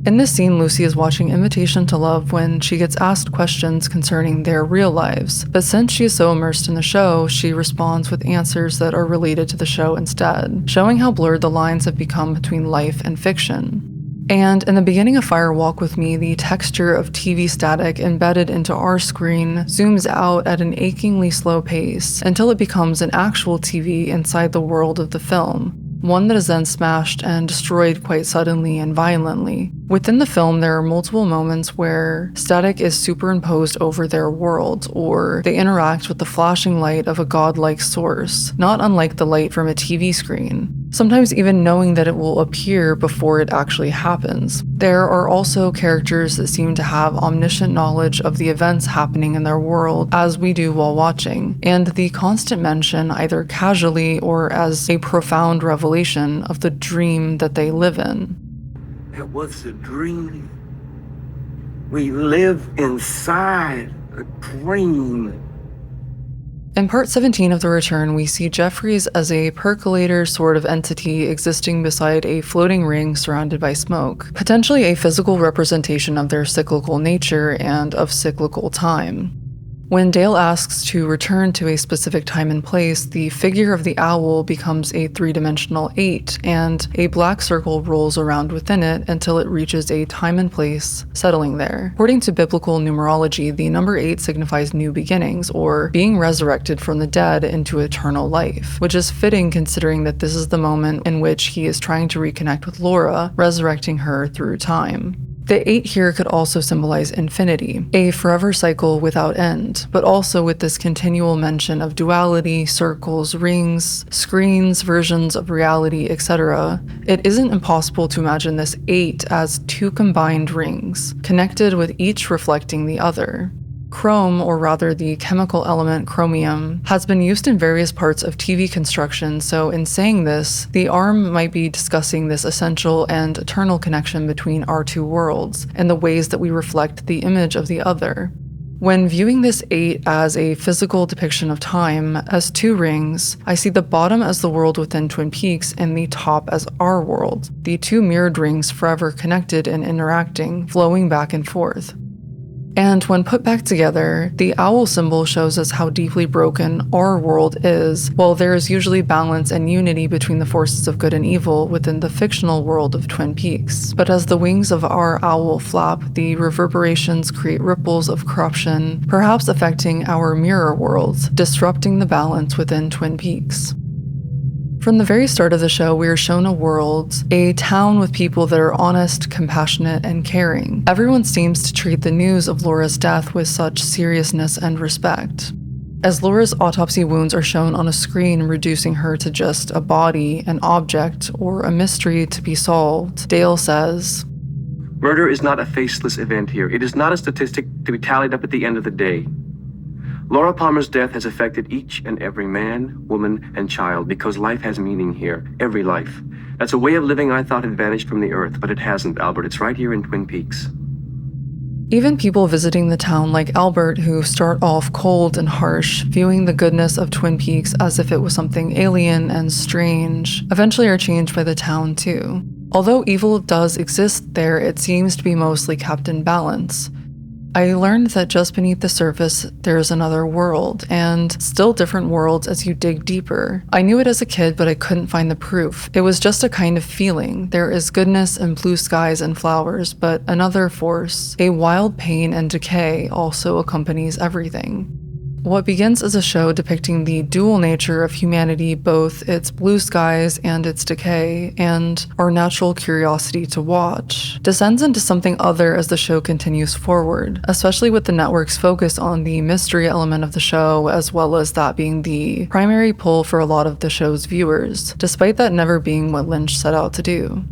In this scene, Lucy is watching Invitation to Love when she gets asked questions concerning their real lives, but since she is so immersed in the show, she responds with answers that are related to the show instead, showing how blurred the lines have become between life and fiction. And in the beginning of Fire Walk With Me, the texture of TV static embedded into our screen zooms out at an achingly slow pace until it becomes an actual TV inside the world of the film, one that is then smashed and destroyed quite suddenly and violently. Within the film, there are multiple moments where static is superimposed over their world, or they interact with the flashing light of a godlike source, not unlike the light from a TV screen, sometimes even knowing that it will appear before it actually happens. There are also characters that seem to have omniscient knowledge of the events happening in their world, as we do while watching, and the constant mention, either casually or as a profound revelation, of the dream that they live in. It was a dream. We live inside a dream. In part 17 of The Return, we see Jeffries as a percolator sort of entity existing beside a floating ring surrounded by smoke, potentially a physical representation of their cyclical nature and of cyclical time. When Dale asks to return to a specific time and place, the figure of the owl becomes a three-dimensional 8, and a black circle rolls around within it until it reaches a time and place, settling there. According to biblical numerology, the number 8 signifies new beginnings, or being resurrected from the dead into eternal life, which is fitting considering that this is the moment in which he is trying to reconnect with Laura, resurrecting her through time. The 8 here could also symbolize infinity, a forever cycle without end, but also with this continual mention of duality, circles, rings, screens, versions of reality, etc. It isn't impossible to imagine this 8 as 2 combined rings, connected with each reflecting the other. Chrome, or rather the chemical element chromium, has been used in various parts of TV construction, so in saying this, the arm might be discussing this essential and eternal connection between our two worlds, and the ways that we reflect the image of the other. When viewing this 8 as a physical depiction of time, as 2 rings, I see the bottom as the world within Twin Peaks and the top as our world, the 2 mirrored rings forever connected and interacting, flowing back and forth. And when put back together, the owl symbol shows us how deeply broken our world is, while there is usually balance and unity between the forces of good and evil within the fictional world of Twin Peaks. But as the wings of our owl flap, the reverberations create ripples of corruption, perhaps affecting our mirror worlds, disrupting the balance within Twin Peaks. From the very start of the show, we are shown a world, a town with people that are honest, compassionate, and caring. Everyone seems to treat the news of Laura's death with such seriousness and respect. As Laura's autopsy wounds are shown on a screen, reducing her to just a body, an object, or a mystery to be solved, Dale says, "Murder is not a faceless event here. It is not a statistic to be tallied up at the end of the day. Laura Palmer's death has affected each and every man, woman, and child because life has meaning here. Every life. That's a way of living I thought had vanished from the earth, but it hasn't, Albert. It's right here in Twin Peaks." Even people visiting the town like Albert, who start off cold and harsh, viewing the goodness of Twin Peaks as if it was something alien and strange, eventually are changed by the town too. Although evil does exist there, it seems to be mostly kept in balance. I learned that just beneath the surface, there's another world, and still different worlds as you dig deeper. I knew it as a kid, but I couldn't find the proof. It was just a kind of feeling. There is goodness and blue skies and flowers, but another force, a wild pain and decay, also accompanies everything. What begins as a show depicting the dual nature of humanity, both its blue skies and its decay, and our natural curiosity to watch, descends into something other as the show continues forward, especially with the network's focus on the mystery element of the show, as well as that being the primary pull for a lot of the show's viewers, despite that never being what Lynch set out to do.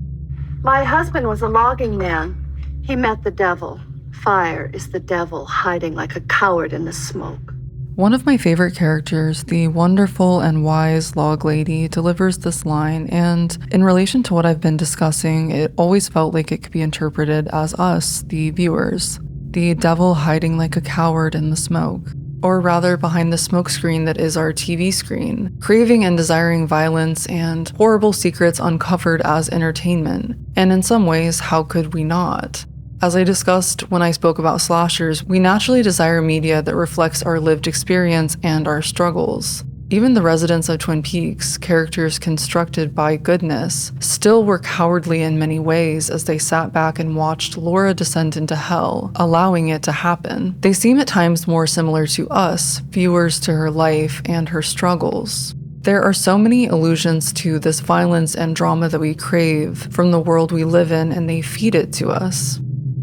My husband was a logging man. He met the devil. Fire is the devil hiding like a coward in the smoke. One of my favorite characters, the wonderful and wise log lady, delivers this line, and in relation to what I've been discussing, it always felt like it could be interpreted as us, the viewers. The devil hiding like a coward in the smoke. or rather behind the smokescreen that is our TV screen, craving and desiring violence and horrible secrets uncovered as entertainment. And in some ways, how could we not? As I discussed when I spoke about slashers, we naturally desire media that reflects our lived experience and our struggles. Even the residents of Twin Peaks, characters constructed by goodness, still were cowardly in many ways as they sat back and watched Laura descend into hell, allowing it to happen. They seem at times more similar to us, viewers to her life and her struggles. There are so many allusions to this violence and drama that we crave from the world we live in, and they feed it to us.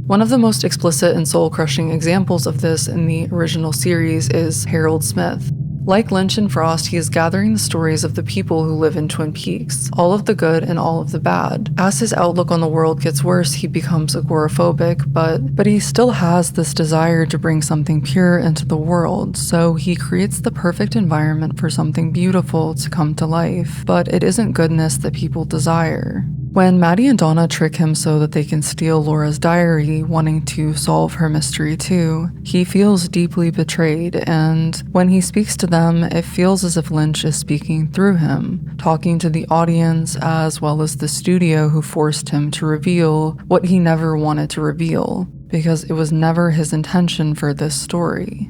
One of the most explicit and soul-crushing examples of this in the original series is Harold Smith. Like Lynch and Frost, he is gathering the stories of the people who live in Twin Peaks, all of the good and all of the bad. As his outlook on the world gets worse, he becomes agoraphobic, but he still has this desire to bring something pure into the world, so he creates the perfect environment for something beautiful to come to life. But it isn't goodness that people desire. When Maddie and Donna trick him so that they can steal Laura's diary, wanting to solve her mystery too, he feels deeply betrayed, and when he speaks to them, it feels as if Lynch is speaking through him, talking to the audience as well as the studio who forced him to reveal what he never wanted to reveal, because it was never his intention for this story.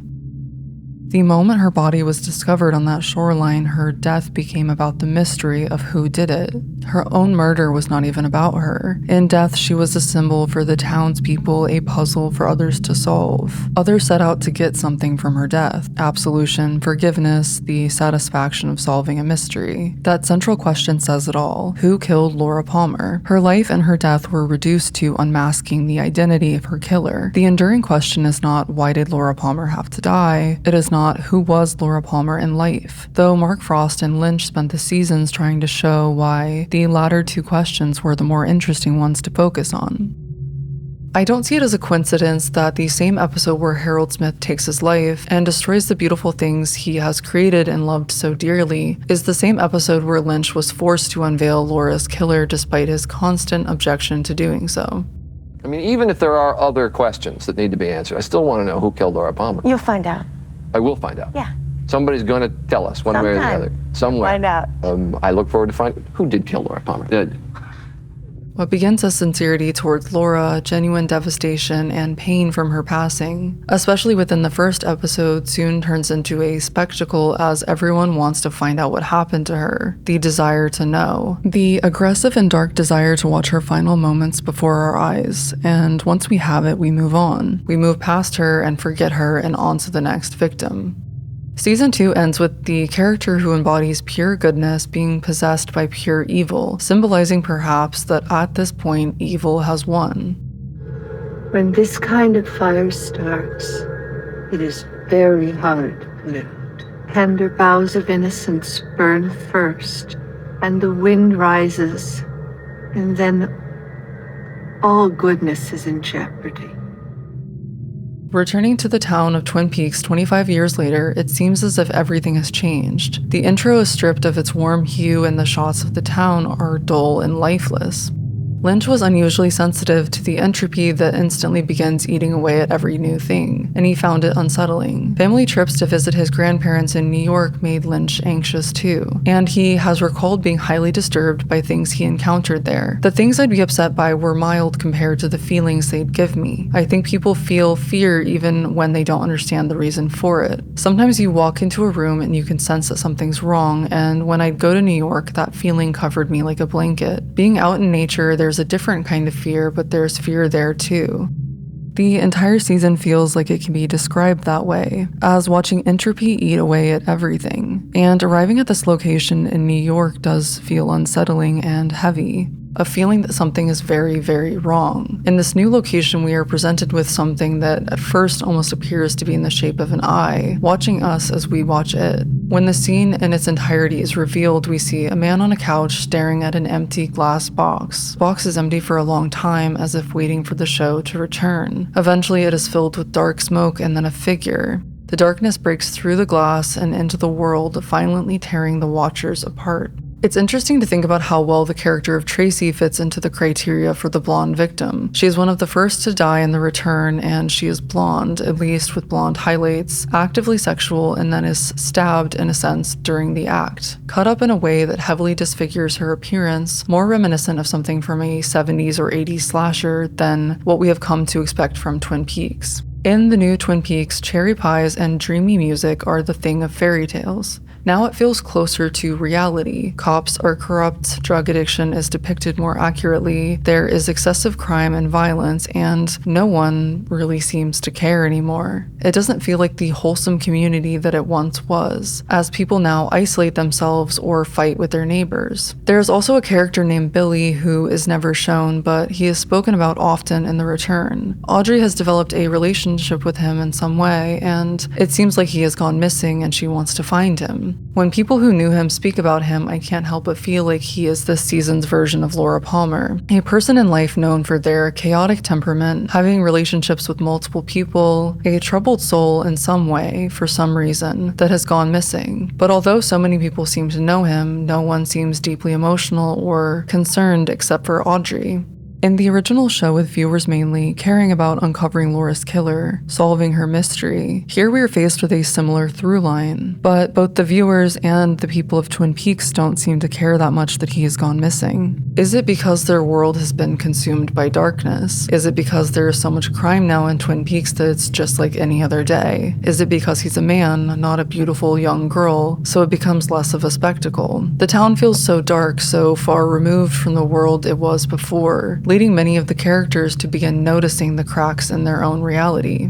The moment her body was discovered on that shoreline, her death became about the mystery of who did it. Her own murder was not even about her. In death, she was a symbol for the townspeople, a puzzle for others to solve. Others set out to get something from her death: absolution, forgiveness, the satisfaction of solving a mystery. That central question says it all. Who killed Laura Palmer? Her life and her death were reduced to unmasking the identity of her killer. The enduring question is not, why did Laura Palmer have to die? It is not, who was Laura Palmer in life? Though Mark Frost and Lynch spent the seasons trying to show why, the latter two questions were the more interesting ones to focus on. I don't see it as a coincidence that the same episode where Harold Smith takes his life and destroys the beautiful things he has created and loved so dearly is the same episode where Lynch was forced to unveil Laura's killer despite his constant objection to doing so. I mean, even if there are other questions that need to be answered, I still want to know who killed Laura Palmer. You'll find out. I will find out. Yeah. Somebody's going to tell us one way or the other. Somewhere. Find out. I look forward to finding who did kill Laura Palmer. What begins as sincerity towards Laura, genuine devastation, and pain from her passing, especially within the first episode, soon turns into a spectacle as everyone wants to find out what happened to her, the desire to know, the aggressive and dark desire to watch her final moments before our eyes, and once we have it, we move on. We move past her and forget her and on to the next victim. Season 2 ends with the character who embodies pure goodness being possessed by pure evil, symbolizing perhaps that at this point, evil has won. When this kind of fire starts, it is very hard to lift. Tender boughs of innocence burn first, and the wind rises, and then all goodness is in jeopardy. Returning to the town of Twin Peaks 25 years later, it seems as if everything has changed. The intro is stripped of its warm hue and the shots of the town are dull and lifeless. Lynch was unusually sensitive to the entropy that instantly begins eating away at every new thing, and he found it unsettling. Family trips to visit his grandparents in New York made Lynch anxious too, and he has recalled being highly disturbed by things he encountered there. The things I'd be upset by were mild compared to the feelings they'd give me. I think people feel fear even when they don't understand the reason for it. Sometimes you walk into a room and you can sense that something's wrong, and when I'd go to New York, that feeling covered me like a blanket. Being out in nature, there's a different kind of fear, but there's fear there too. The entire season feels like it can be described that way, as watching entropy eat away at everything. And arriving at this location in New York does feel unsettling and heavy. A feeling that something is very, very wrong. In this new location, we are presented with something that at first almost appears to be in the shape of an eye, watching us as we watch it. When the scene in its entirety is revealed, we see a man on a couch staring at an empty glass box. The box is empty for a long time, as if waiting for the show to return. Eventually, it is filled with dark smoke and then a figure. The darkness breaks through the glass and into the world, violently tearing the watchers apart. It's interesting to think about how well the character of Tracy fits into the criteria for the blonde victim. She is one of the first to die in The Return, and she is blonde, at least with blonde highlights, actively sexual, and then is stabbed, in a sense, during the act. Cut up in a way that heavily disfigures her appearance, more reminiscent of something from a 70s or 80s slasher than what we have come to expect from Twin Peaks. In the new Twin Peaks, cherry pies and dreamy music are the thing of fairy tales. Now it feels closer to reality. Cops are corrupt, drug addiction is depicted more accurately, there is excessive crime and violence, and no one really seems to care anymore. It doesn't feel like the wholesome community that it once was, as people now isolate themselves or fight with their neighbors. There is also a character named Billy who is never shown, but he is spoken about often in The Return. Audrey has developed a relationship with him in some way, and it seems like he has gone missing and she wants to find him. When people who knew him speak about him, I can't help but feel like he is this season's version of Laura Palmer, a person in life known for their chaotic temperament, having relationships with multiple people, a troubled soul in some way, for some reason, that has gone missing. But although so many people seem to know him, no one seems deeply emotional or concerned except for Audrey. In the original show, with viewers mainly caring about uncovering Laura's killer, solving her mystery, here we are faced with a similar through line, but both the viewers and the people of Twin Peaks don't seem to care that much that he has gone missing. Is it because their world has been consumed by darkness? Is it because there is so much crime now in Twin Peaks that it's just like any other day? Is it because he's a man, not a beautiful young girl, so it becomes less of a spectacle? The town feels so dark, so far removed from the world it was before, leading many of the characters to begin noticing the cracks in their own reality.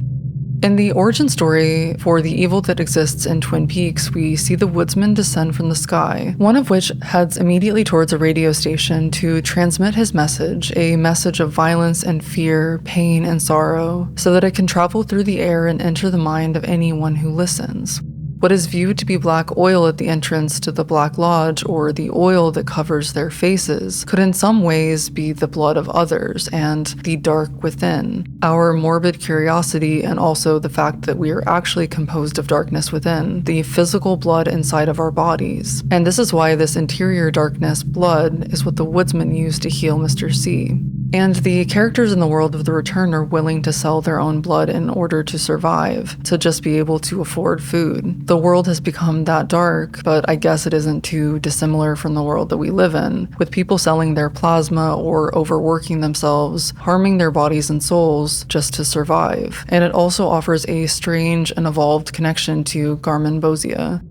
In the origin story for the evil that exists in Twin Peaks, we see the woodsman descend from the sky, one of which heads immediately towards a radio station to transmit his message, a message of violence and fear, pain and sorrow, so that it can travel through the air and enter the mind of anyone who listens. What is viewed to be black oil at the entrance to the Black Lodge, or the oil that covers their faces, could in some ways be the blood of others and the dark within. Our morbid curiosity, and also the fact that we are actually composed of darkness within, the physical blood inside of our bodies. And this is why this interior darkness, blood, is what the woodsman used to heal Mr. C. And the characters in the world of The Return are willing to sell their own blood in order to survive, to just be able to afford food. The world has become that dark, but I guess it isn't too dissimilar from the world that we live in, with people selling their plasma or overworking themselves, harming their bodies and souls just to survive. And it also offers a strange and evolved connection to Garmin Bozia.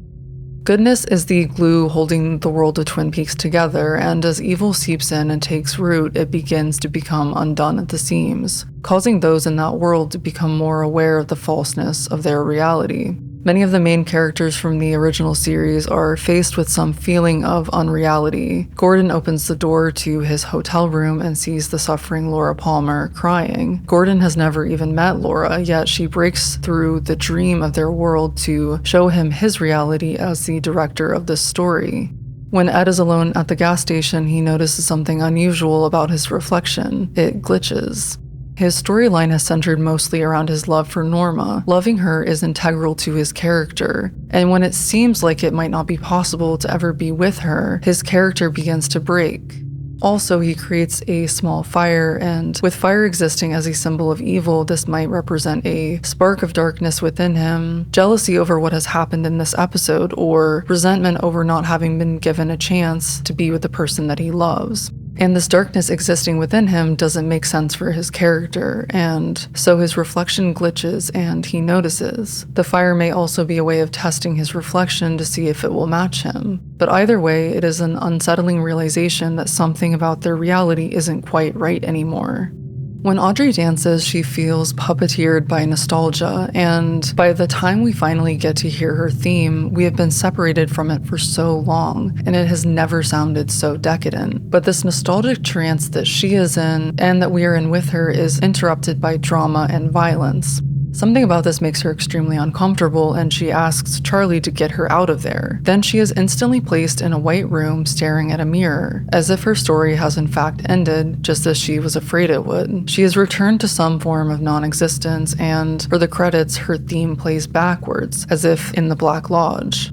Goodness is the glue holding the world of Twin Peaks together, and as evil seeps in and takes root, it begins to become undone at the seams, causing those in that world to become more aware of the falseness of their reality. Many of the main characters from the original series are faced with some feeling of unreality. Gordon opens the door to his hotel room and sees the suffering Laura Palmer crying. Gordon has never even met Laura, yet she breaks through the dream of their world to show him his reality as the director of this story. When Ed is alone at the gas station, he notices something unusual about his reflection. It glitches. His storyline has centered mostly around his love for Norma. Loving her is integral to his character, and when it seems like it might not be possible to ever be with her, his character begins to break. Also, he creates a small fire, and with fire existing as a symbol of evil, this might represent a spark of darkness within him, jealousy over what has happened in this episode, or resentment over not having been given a chance to be with the person that he loves. And this darkness existing within him doesn't make sense for his character, and so his reflection glitches and he notices. The fire may also be a way of testing his reflection to see if it will match him. But either way, it is an unsettling realization that something about their reality isn't quite right anymore. When Audrey dances, she feels puppeteered by nostalgia, and by the time we finally get to hear her theme, we have been separated from it for so long, and it has never sounded so decadent. But this nostalgic trance that she is in, and that we are in with her, is interrupted by drama and violence. Something about this makes her extremely uncomfortable, and she asks Charlie to get her out of there. Then she is instantly placed in a white room staring at a mirror, as if her story has in fact ended, just as she was afraid it would. She is returned to some form of non-existence, and for the credits, her theme plays backwards, as if in the Black Lodge.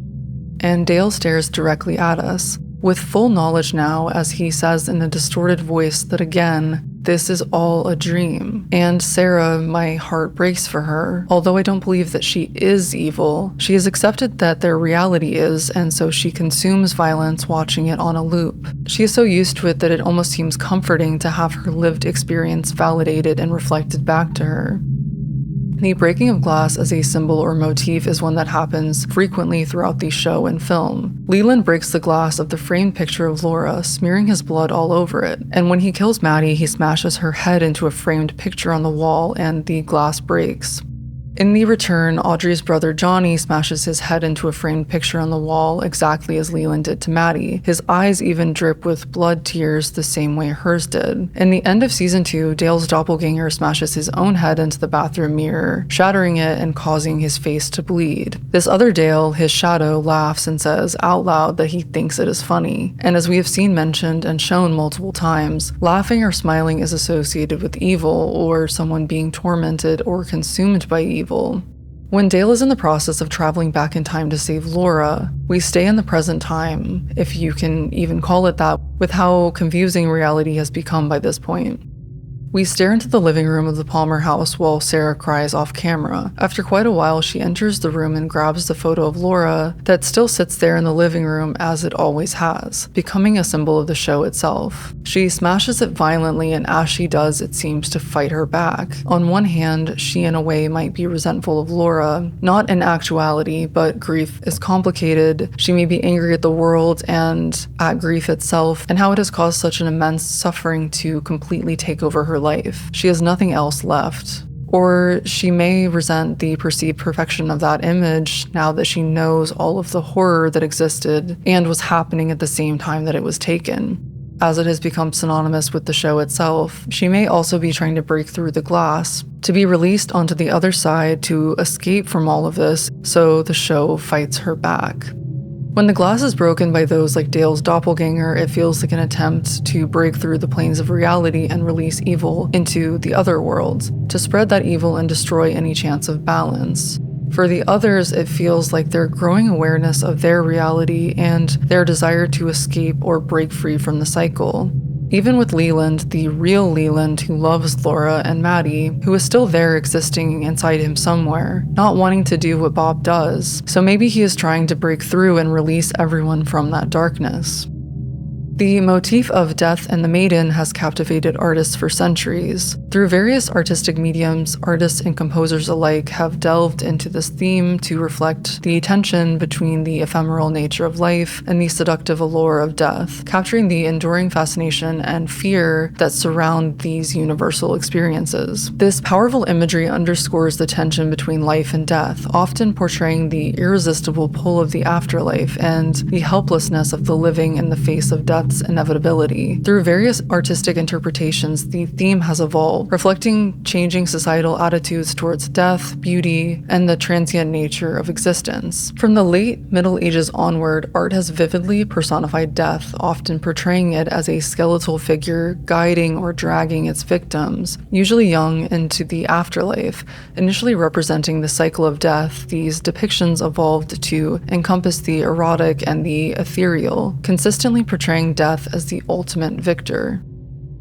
And Dale stares directly at us. with full knowledge now, as he says in a distorted voice, that again, this is all a dream. And Sarah, my heart breaks for her. Although I don't believe that she is evil, she has accepted that their reality is, and so she consumes violence watching it on a loop. She is so used to it that it almost seems comforting to have her lived experience validated and reflected back to her. The breaking of glass as a symbol or motif is one that happens frequently throughout the show and film. Leland breaks the glass of the framed picture of Laura, smearing his blood all over it. And when he kills Maddie, he smashes her head into a framed picture on the wall and the glass breaks. In the return, Audrey's brother Johnny smashes his head into a framed picture on the wall exactly as Leland did to Maddie. His eyes even drip with blood tears the same way hers did. In the end of season 2, Dale's doppelganger smashes his own head into the bathroom mirror, shattering it and causing his face to bleed. This other Dale, his shadow, laughs and says out loud that he thinks it is funny. And as we have seen mentioned and shown multiple times, laughing or smiling is associated with evil or someone being tormented or consumed by evil. When Dale is in the process of traveling back in time to save Laura, we stay in the present time, if you can even call it that, with how confusing reality has become by this point. We stare into the living room of the Palmer house while Sarah cries off camera. After quite a while, she enters the room and grabs the photo of Laura that still sits there in the living room as it always has, becoming a symbol of the show itself. She smashes it violently, and as she does, it seems to fight her back. On one hand, she in a way might be resentful of Laura, not in actuality, but grief is complicated. She may be angry at the world and at grief itself, and how it has caused such an immense suffering to completely take over her life. She has nothing else left. Or she may resent the perceived perfection of that image now that she knows all of the horror that existed and was happening at the same time that it was taken. As it has become synonymous with the show itself, she may also be trying to break through the glass, to be released onto the other side to escape from all of this, so the show fights her back. When the glass is broken by those like Dale's doppelganger, it feels like an attempt to break through the planes of reality and release evil into the other worlds, to spread that evil and destroy any chance of balance. For the others, it feels like their growing awareness of their reality and their desire to escape or break free from the cycle. Even with Leland, the real Leland who loves Laura and Maddie, who is still there existing inside him somewhere, not wanting to do what Bob does, so maybe he is trying to break through and release everyone from that darkness. The motif of death and the maiden has captivated artists for centuries. Through various artistic mediums, artists and composers alike have delved into this theme to reflect the tension between the ephemeral nature of life and the seductive allure of death, capturing the enduring fascination and fear that surround these universal experiences. This powerful imagery underscores the tension between life and death, often portraying the irresistible pull of the afterlife and the helplessness of the living in the face of death's inevitability. Through various artistic interpretations, the theme has evolved, reflecting changing societal attitudes towards death, beauty, and the transient nature of existence. From the late Middle Ages onward, art has vividly personified death, often portraying it as a skeletal figure guiding or dragging its victims, usually young, into the afterlife. Initially representing the cycle of death, these depictions evolved to encompass the erotic and the ethereal, consistently portraying death as the ultimate victor.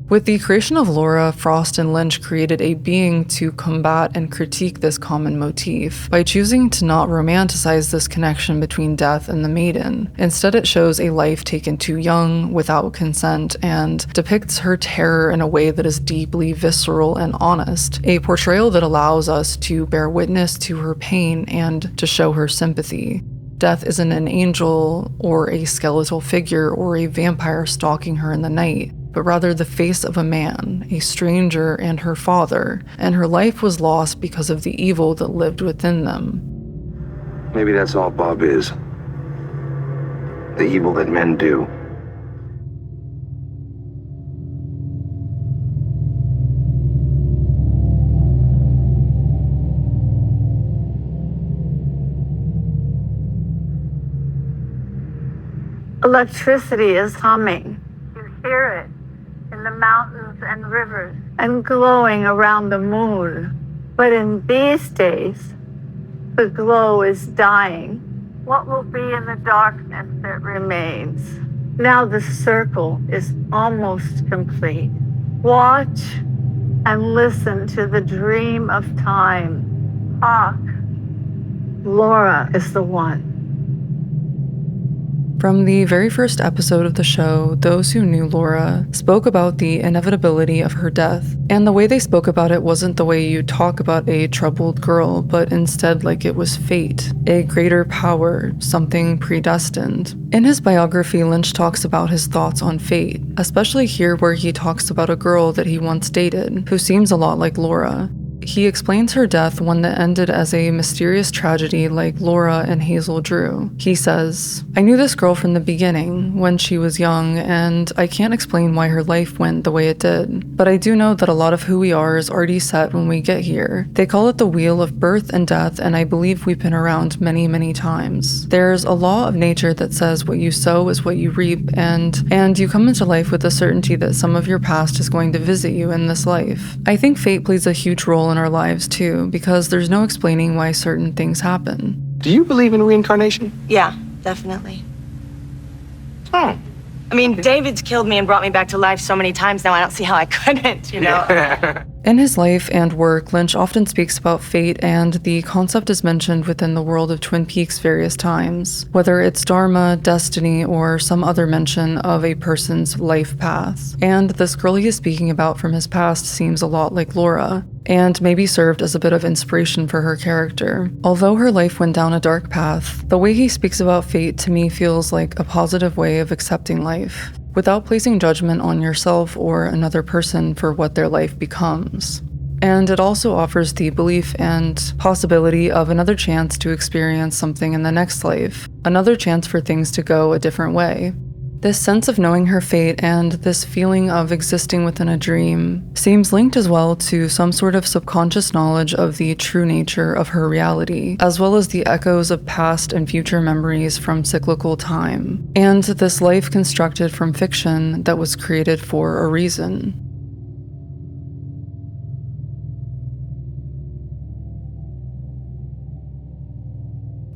With the creation of Laura, Frost and Lynch created a being to combat and critique this common motif by choosing to not romanticize this connection between death and the maiden. Instead, it shows a life taken too young, without consent, and depicts her terror in a way that is deeply visceral and honest, a portrayal that allows us to bear witness to her pain and to show her sympathy. Death isn't an angel or a skeletal figure or a vampire stalking her in the night, but rather the face of a man, a stranger, and her father, and her life was lost because of the evil that lived within them. Maybe that's all Bob is. The evil that men do. Electricity is humming. You hear it in the mountains and rivers and glowing around the moon. But in these days, the glow is dying. What will be in the darkness that remains? Now the circle is almost complete. Watch and listen to the dream of time. Ah, Laura is the one. From the very first episode of the show, those who knew Laura spoke about the inevitability of her death, and the way they spoke about it wasn't the way you talk about a troubled girl, but instead like it was fate, a greater power, something predestined. In his biography, Lynch talks about his thoughts on fate, especially here where he talks about a girl that he once dated, who seems a lot like Laura. He explains her death, one that ended as a mysterious tragedy like Laura and Hazel Drew. He says, "I knew this girl from the beginning, when she was young, and I can't explain why her life went the way it did. But I do know that a lot of who we are is already set when we get here. They call it the wheel of birth and death, and I believe we've been around many, many times. There's a law of nature that says what you sow is what you reap, and you come into life with the certainty that some of your past is going to visit you in this life. I think fate plays a huge role in our lives too, because there's no explaining why certain things happen." Do you believe in reincarnation? Yeah, definitely. Oh. I mean, David's killed me and brought me back to life so many times now, I don't see how I couldn't, you know? In his life and work, Lynch often speaks about fate, and the concept is mentioned within the world of Twin Peaks various times, whether it's dharma, destiny, or some other mention of a person's life path. And this girl he is speaking about from his past seems a lot like Laura, and maybe served as a bit of inspiration for her character. Although her life went down a dark path, the way he speaks about fate to me feels like a positive way of accepting life, without placing judgment on yourself or another person for what their life becomes. And it also offers the belief and possibility of another chance to experience something in the next life, another chance for things to go a different way. This sense of knowing her fate and this feeling of existing within a dream seems linked as well to some sort of subconscious knowledge of the true nature of her reality, as well as the echoes of past and future memories from cyclical time, and this life constructed from fiction that was created for a reason.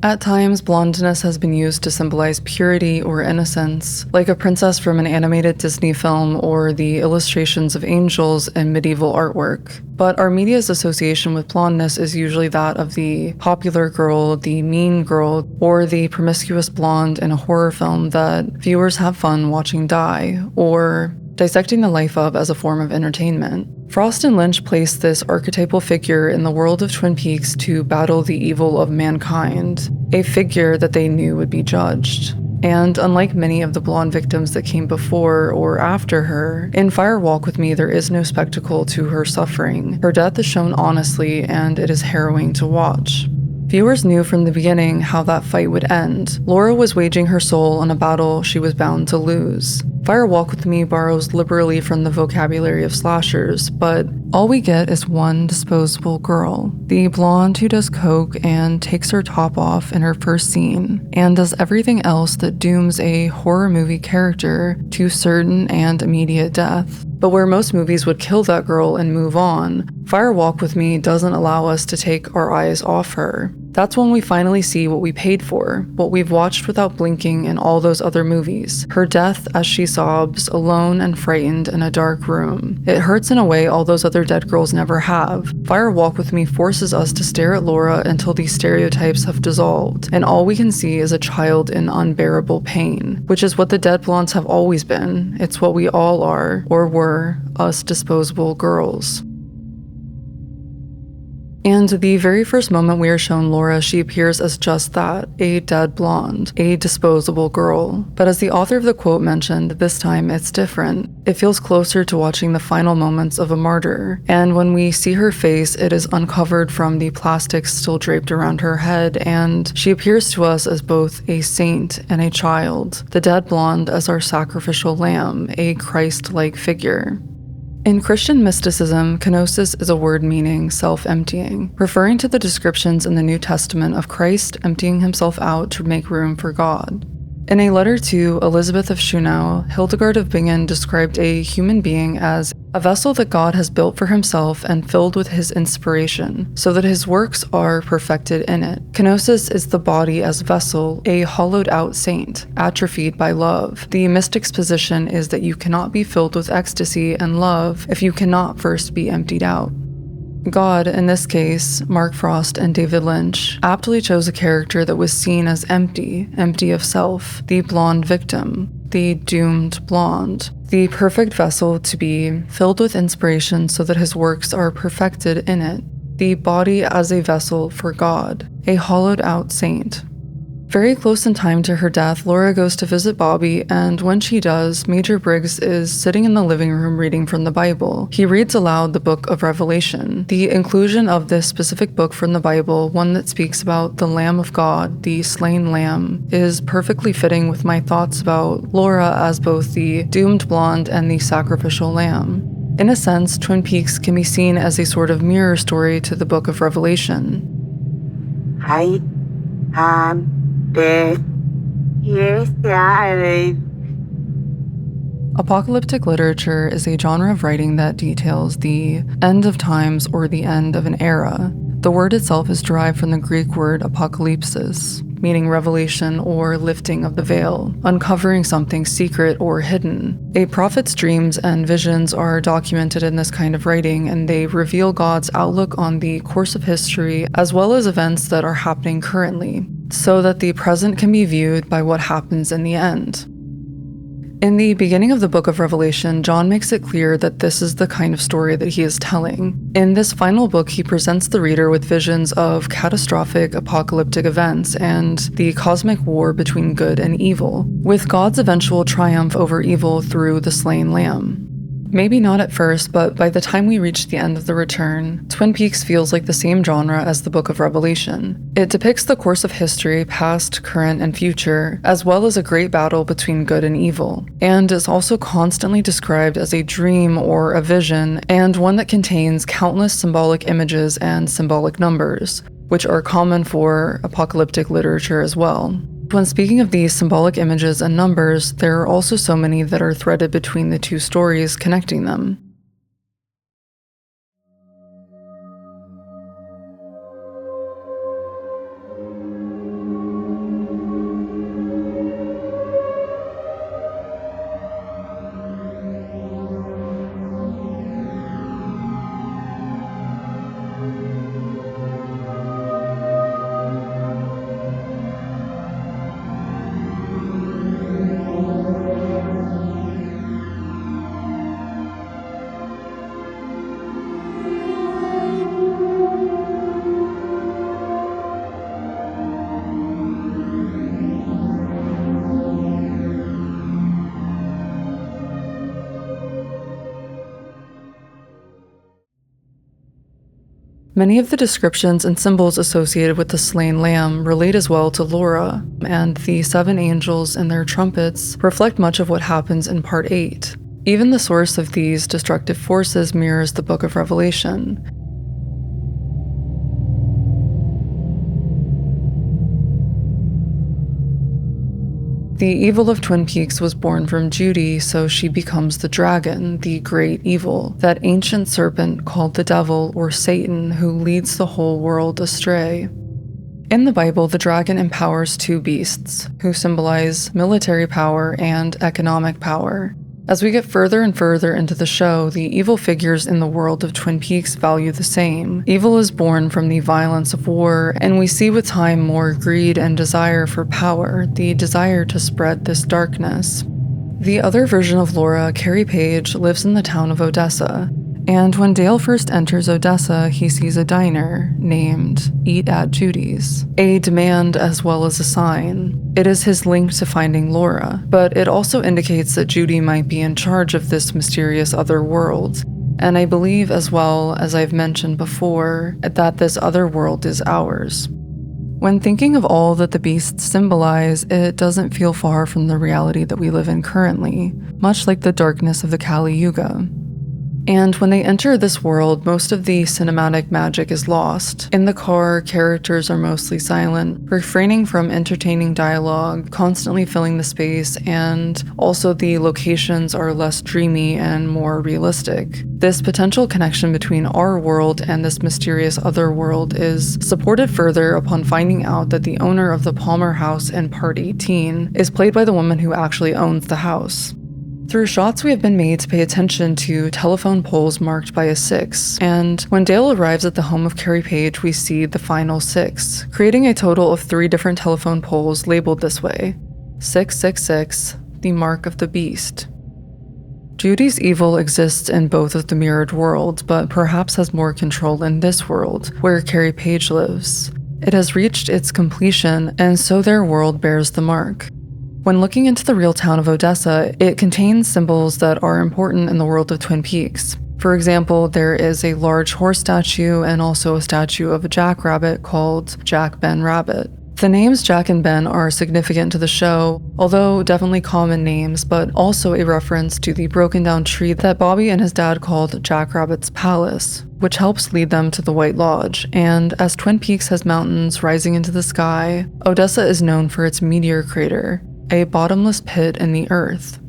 At times, blondness has been used to symbolize purity or innocence, like a princess from an animated Disney film or the illustrations of angels in medieval artwork. But our media's association with blondness is usually that of the popular girl, the mean girl, or the promiscuous blonde in a horror film that viewers have fun watching die, or dissecting the life of as a form of entertainment. Frost and Lynch placed this archetypal figure in the world of Twin Peaks to battle the evil of mankind, a figure that they knew would be judged. And unlike many of the blonde victims that came before or after her, in Fire Walk With Me there is no spectacle to her suffering. Her death is shown honestly, and it is harrowing to watch. Viewers knew from the beginning how that fight would end. Laura was waging her soul on a battle she was bound to lose. Fire Walk With Me borrows liberally from the vocabulary of slashers, but all we get is one disposable girl, the blonde who does coke and takes her top off in her first scene, and does everything else that dooms a horror movie character to certain and immediate death. But where most movies would kill that girl and move on, Fire Walk With Me doesn't allow us to take our eyes off her. That's when we finally see what we paid for, what we've watched without blinking in all those other movies. Her death as she sobs, alone and frightened in a dark room. It hurts in a way all those other dead girls never have. Fire Walk With Me forces us to stare at Laura until these stereotypes have dissolved, and all we can see is a child in unbearable pain, which is what the dead blondes have always been. It's what we all are, or were, us disposable girls. And the very first moment we are shown Laura, she appears as just that, a dead blonde, a disposable girl. But as the author of the quote mentioned, this time it's different. It feels closer to watching the final moments of a martyr. And when we see her face, it is uncovered from the plastic still draped around her head, and she appears to us as both a saint and a child. The dead blonde as our sacrificial lamb, a Christ-like figure. In Christian mysticism, kenosis is a word meaning self-emptying, referring to the descriptions in the New Testament of Christ emptying himself out to make room for God. In a letter to Elizabeth of Schunau, Hildegard of Bingen described a human being as a vessel that God has built for himself and filled with his inspiration, so that his works are perfected in it. Kenosis is the body as vessel, a hollowed-out saint, atrophied by love. The mystic's position is that you cannot be filled with ecstasy and love if you cannot first be emptied out. God, in this case, Mark Frost and David Lynch, aptly chose a character that was seen as empty of self, the blonde victim, the doomed blonde, the perfect vessel to be filled with inspiration so that his works are perfected in it, the body as a vessel for God, a hollowed-out saint. Very close in time to her death, Laura goes to visit Bobby, and when she does, Major Briggs is sitting in the living room reading from the Bible. He reads aloud the book of Revelation. The inclusion of this specific book from the Bible, one that speaks about the Lamb of God, the slain lamb, is perfectly fitting with my thoughts about Laura as both the doomed blonde and the sacrificial lamb. In a sense, Twin Peaks can be seen as a sort of mirror story to the book of Revelation. Apocalyptic literature is a genre of writing that details the end of times or the end of an era. The word itself is derived from the Greek word apocalypsis, meaning revelation or lifting of the veil, uncovering something secret or hidden. A prophet's dreams and visions are documented in this kind of writing, and they reveal God's outlook on the course of history as well as events that are happening currently, so that the present can be viewed by what happens in the end. In the beginning of the book of Revelation, John makes it clear that this is the kind of story that he is telling. In this final book, he presents the reader with visions of catastrophic apocalyptic events and the cosmic war between good and evil, with God's eventual triumph over evil through the slain lamb. Maybe not at first, but by the time we reach the end of the return, Twin Peaks feels like the same genre as the Book of Revelation. It depicts the course of history, past, current, and future, as well as a great battle between good and evil, and is also constantly described as a dream or a vision, and one that contains countless symbolic images and symbolic numbers, which are common for apocalyptic literature as well. When speaking of these symbolic images and numbers, there are also so many that are threaded between the two stories connecting them. Many of the descriptions and symbols associated with the slain lamb relate as well to Laura, and the 7 angels and their trumpets reflect much of what happens in Part 8. Even the source of these destructive forces mirrors the Book of Revelation. The evil of Twin Peaks was born from Judy, so she becomes the dragon, the great evil, that ancient serpent called the devil or Satan who leads the whole world astray. In the Bible, the dragon empowers 2 beasts, who symbolize military power and economic power. As we get further and further into the show, the evil figures in the world of Twin Peaks value the same. Evil is born from the violence of war, and we see with time more greed and desire for power, the desire to spread this darkness. The other version of Laura, Carrie Page, lives in the town of Odessa, and when Dale first enters Odessa, he sees a diner named Eat at Judy's, a demand as well as a sign. It is his link to finding Laura, but it also indicates that Judy might be in charge of this mysterious other world, and I believe as well, as I've mentioned before, that this other world is ours. When thinking of all that the beasts symbolize, it doesn't feel far from the reality that we live in currently, much like the darkness of the Kali Yuga. And when they enter this world, most of the cinematic magic is lost. In the car, characters are mostly silent, refraining from entertaining dialogue, constantly filling the space, and also the locations are less dreamy and more realistic. This potential connection between our world and this mysterious other world is supported further upon finding out that the owner of the Palmer house in Part 18 is played by the woman who actually owns the house. Through shots, we have been made to pay attention to telephone poles marked by a 6, and when Dale arrives at the home of Carrie Page, we see the final 6, creating a total of 3 different telephone poles labeled this way. 666, the mark of the beast. Judy's evil exists in both of the mirrored worlds, but perhaps has more control in this world, where Carrie Page lives. It has reached its completion, and so their world bears the mark. When looking into the real town of Odessa, it contains symbols that are important in the world of Twin Peaks. For example, there is a large horse statue and also a statue of a jackrabbit called Jack Ben Rabbit. The names Jack and Ben are significant to the show, although definitely common names, but also a reference to the broken down tree that Bobby and his dad called Jackrabbit's Palace, which helps lead them to the White Lodge. And as Twin Peaks has mountains rising into the sky, Odessa is known for its meteor crater, a bottomless pit in the earth.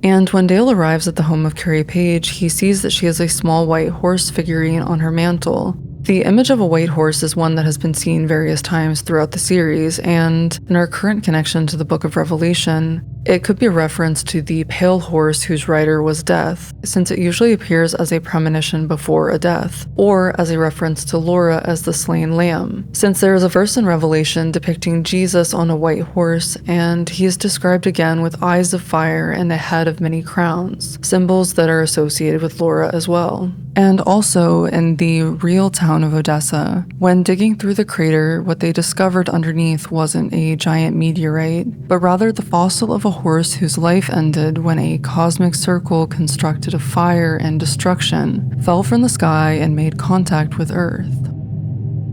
And when Dale arrives at the home of Carrie Page, he sees that she has a small white horse figurine on her mantle. The image of a white horse is one that has been seen various times throughout the series, and in our current connection to the Book of Revelation, it could be a reference to the pale horse whose rider was death, since it usually appears as a premonition before a death, or as a reference to Laura as the slain lamb, since there is a verse in Revelation depicting Jesus on a white horse, and he is described again with eyes of fire and a head of many crowns, symbols that are associated with Laura as well. And also, in the real town of Odessa, when digging through the crater, what they discovered underneath wasn't a giant meteorite, but rather the fossil of a horse whose life ended when a cosmic circle constructed of fire and destruction fell from the sky and made contact with Earth.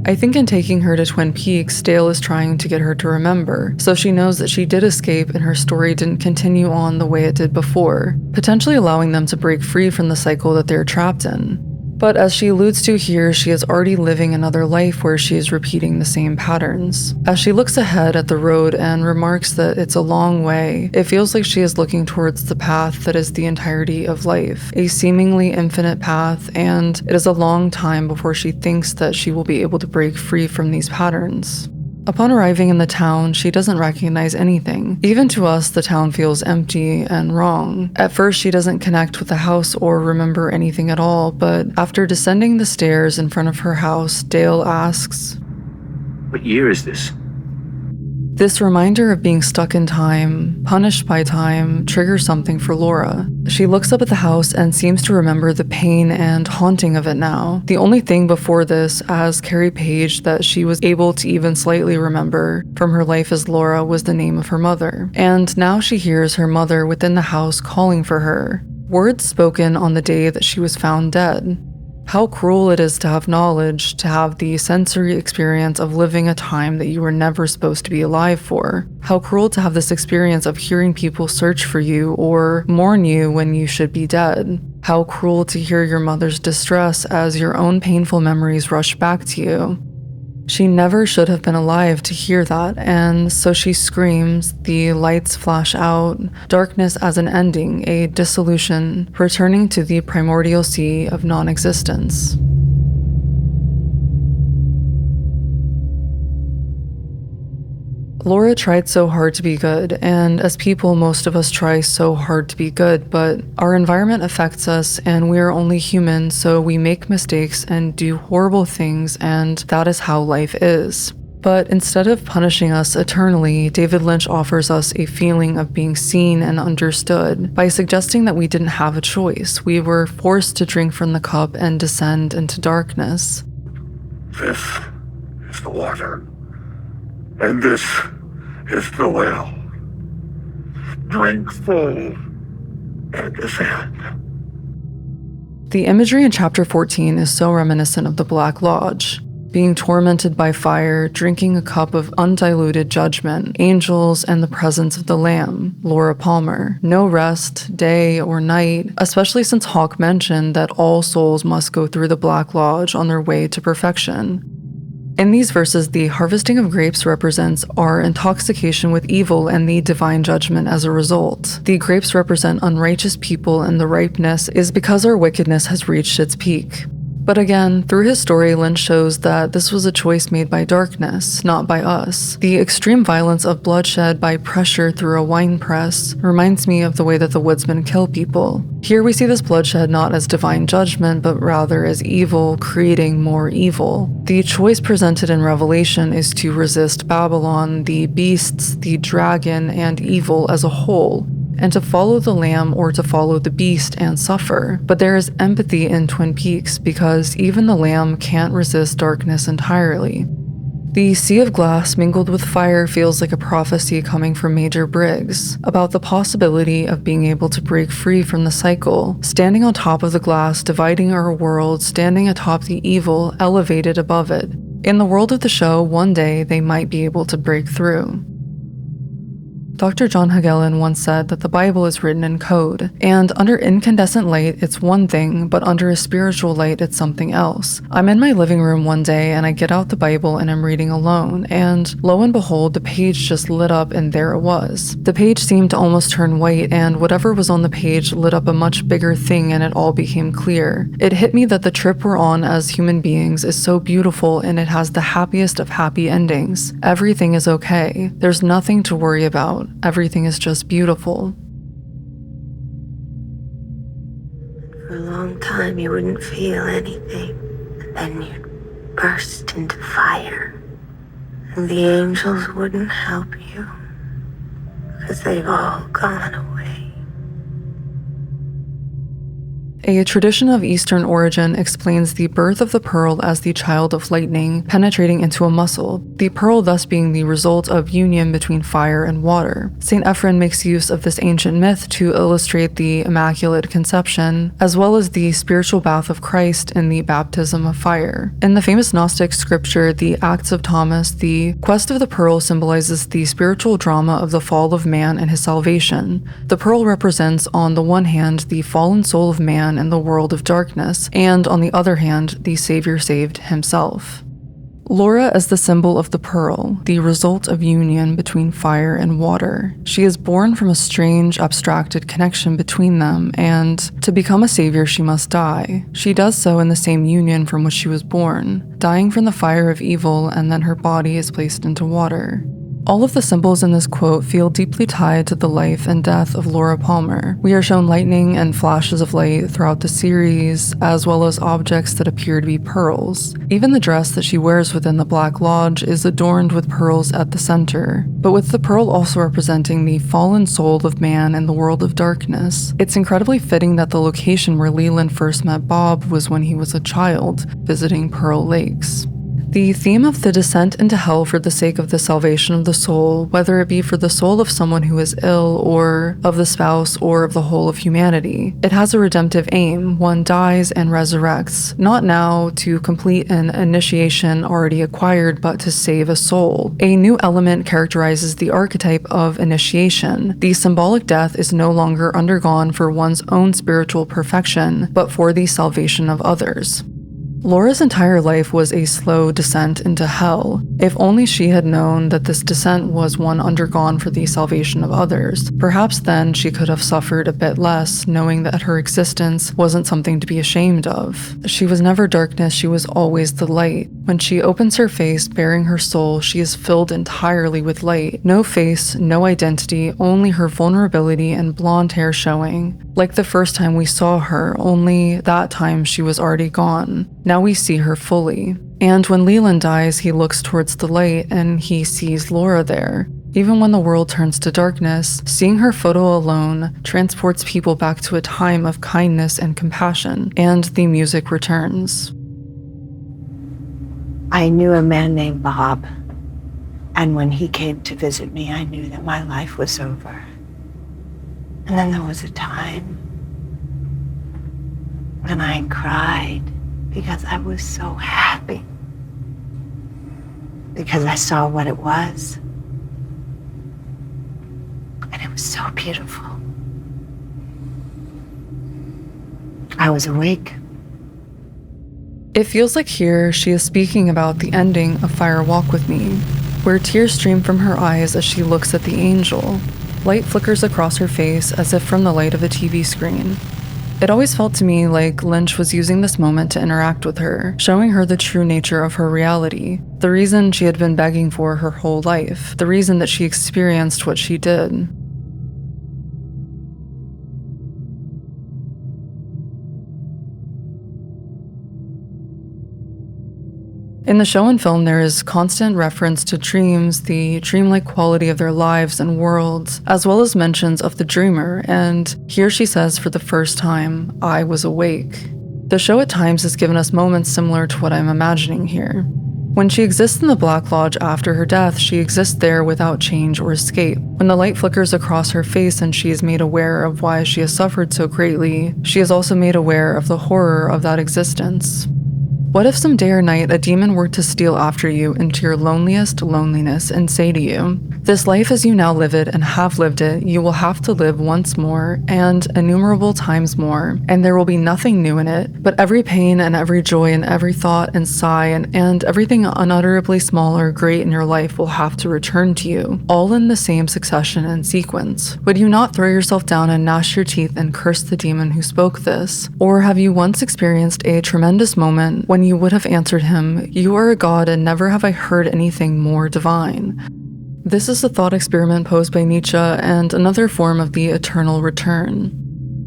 I think in taking her to Twin Peaks, Dale is trying to get her to remember, so she knows that she did escape and her story didn't continue on the way it did before, potentially allowing them to break free from the cycle that they're trapped in. But as she alludes to here, she is already living another life where she is repeating the same patterns. As she looks ahead at the road and remarks that it's a long way, it feels like she is looking towards the path that is the entirety of life, a seemingly infinite path, and it is a long time before she thinks that she will be able to break free from these patterns. Upon arriving in the town, she doesn't recognize anything. Even to us, the town feels empty and wrong. At first, she doesn't connect with the house or remember anything at all, but after descending the stairs in front of her house, Dale asks, "What year is this?" This reminder of being stuck in time, punished by time, triggers something for Laura. She looks up at the house and seems to remember the pain and haunting of it now. The only thing before this, as Carrie Page, that she was able to even slightly remember from her life as Laura was the name of her mother. And now she hears her mother within the house calling for her. Words spoken on the day that she was found dead. How cruel it is to have knowledge, to have the sensory experience of living a time that you were never supposed to be alive for. How cruel to have this experience of hearing people search for you or mourn you when you should be dead. How cruel to hear your mother's distress as your own painful memories rush back to you. She never should have been alive to hear that, and so she screams, the lights flash out, darkness as an ending, a dissolution, returning to the primordial sea of non-existence. Laura tried so hard to be good, and as people, most of us try so hard to be good, but our environment affects us and we are only human, so we make mistakes and do horrible things, and that is how life is. But instead of punishing us eternally, David Lynch offers us a feeling of being seen and understood by suggesting that we didn't have a choice. We were forced to drink from the cup and descend into darkness. This is the water. And this is the well. Drink full and descend. The imagery in chapter 14 is so reminiscent of the Black Lodge. being tormented by fire, drinking a cup of undiluted judgment, angels, and the presence of the Lamb, Laura Palmer. No rest, day or night, especially since Hawk mentioned that all souls must go through the Black Lodge on their way to perfection. In these verses, the harvesting of grapes represents our intoxication with evil and the divine judgment as a result. The grapes represent unrighteous people, and the ripeness is because our wickedness has reached its peak. But again, through his story, Lynch shows that this was a choice made by darkness, not by us. The extreme violence of bloodshed by pressure through a wine press reminds me of the way that the woodsmen kill people. Here we see this bloodshed not as divine judgment, but rather as evil creating more evil. The choice presented in Revelation is to resist Babylon, the beasts, the dragon, and evil as a whole, and to follow the Lamb or to follow the beast and suffer. But there is empathy in Twin Peaks because even the Lamb can't resist darkness entirely. The sea of glass mingled with fire feels like a prophecy coming from Major Briggs about the possibility of being able to break free from the cycle, standing on top of the glass, dividing our world, standing atop the evil, elevated above it. In the world of the show, one day they might be able to break through. Dr. John Hagelin once said that the Bible is written in code, and under incandescent light it's one thing, but under a spiritual light it's something else. I'm in my living room one day and I get out the Bible and I'm reading alone, and lo and behold, the page just lit up and there it was. The page seemed to almost turn white, and whatever was on the page lit up a much bigger thing, and it all became clear. It hit me that the trip we're on as human beings is so beautiful, and it has the happiest of happy endings. Everything is okay. There's nothing to worry about. Everything is just beautiful. For a long time, you wouldn't feel anything, and then you'd burst into fire, and the angels wouldn't help you because they've all gone away. A tradition of Eastern origin explains the birth of the pearl as the child of lightning penetrating into a muscle, the pearl thus being the result of union between fire and water. St. Ephrem makes use of this ancient myth to illustrate the Immaculate Conception, as well as the spiritual bath of Christ in the baptism of fire. In the famous Gnostic scripture, the Acts of Thomas, the quest of the pearl symbolizes the spiritual drama of the fall of man and his salvation. The pearl represents, on the one hand, the fallen soul of man in the world of darkness, and on the other hand, the Savior saved himself. Laura is the symbol of the pearl, the result of union between fire and water. She is born from a strange, abstracted connection between them, and to become a savior she must die. She does so in the same union from which she was born, dying from the fire of evil, and then her body is placed into water. All of the symbols in this quote feel deeply tied to the life and death of Laura Palmer. We are shown lightning and flashes of light throughout the series, as well as objects that appear to be pearls. Even the dress that she wears within the Black Lodge is adorned with pearls at the center, but with the pearl also representing the fallen soul of man in the world of darkness. It's incredibly fitting that the location where Leland first met Bob was when he was a child, visiting Pearl Lakes. The theme of the descent into hell for the sake of the salvation of the soul, whether it be for the soul of someone who is ill, or of the spouse, or of the whole of humanity. It has a redemptive aim. One dies and resurrects, not now to complete an initiation already acquired, but to save a soul. A new element characterizes the archetype of initiation. The symbolic death is no longer undergone for one's own spiritual perfection, but for the salvation of others. Laura's entire life was a slow descent into hell. If only she had known that this descent was one undergone for the salvation of others. Perhaps then she could have suffered a bit less, knowing that her existence wasn't something to be ashamed of. She was never darkness, she was always the light. When she opens her face, bearing her soul, she is filled entirely with light. No face, no identity, only her vulnerability and blonde hair showing. Like the first time we saw her, only that time she was already gone. Now we see her fully. And when Leland dies, he looks towards the light and he sees Laura there. Even when the world turns to darkness, seeing her photo alone transports people back to a time of kindness and compassion, and the music returns. I knew a man named Bob, and when he came to visit me, I knew that my life was over. And then there was a time when I cried because I was so happy. because I saw what it was. And it was so beautiful. I was awake. It feels like here she is speaking about the ending of Fire Walk with Me, where tears stream from her eyes as she looks at the angel. Light flickers across her face as if from the light of a TV screen. It always felt to me like Lynch was using this moment to interact with her, showing her the true nature of her reality, the reason she had been begging for her whole life, the reason that she experienced what she did. In the show and film, there is constant reference to dreams, the dreamlike quality of their lives and worlds, as well as mentions of the dreamer, and here she says for the first time, I was awake. The show at times has given us moments similar to what I'm imagining here. When she exists in the Black Lodge after her death, she exists there without change or escape. When the light flickers across her face and she is made aware of why she has suffered so greatly, she is also made aware of the horror of that existence. What if some day or night a demon were to steal after you into your loneliest loneliness and say to you, this life as you now live it and have lived it, you will have to live once more and innumerable times more, and there will be nothing new in it, but every pain and every joy and every thought and sigh and everything unutterably small or great in your life will have to return to you, all in the same succession and sequence. Would you not throw yourself down and gnash your teeth and curse the demon who spoke this? Or have you once experienced a tremendous moment when you would have answered him, you are a god and never have I heard anything more divine? This is a thought experiment posed by Nietzsche and another form of the eternal return.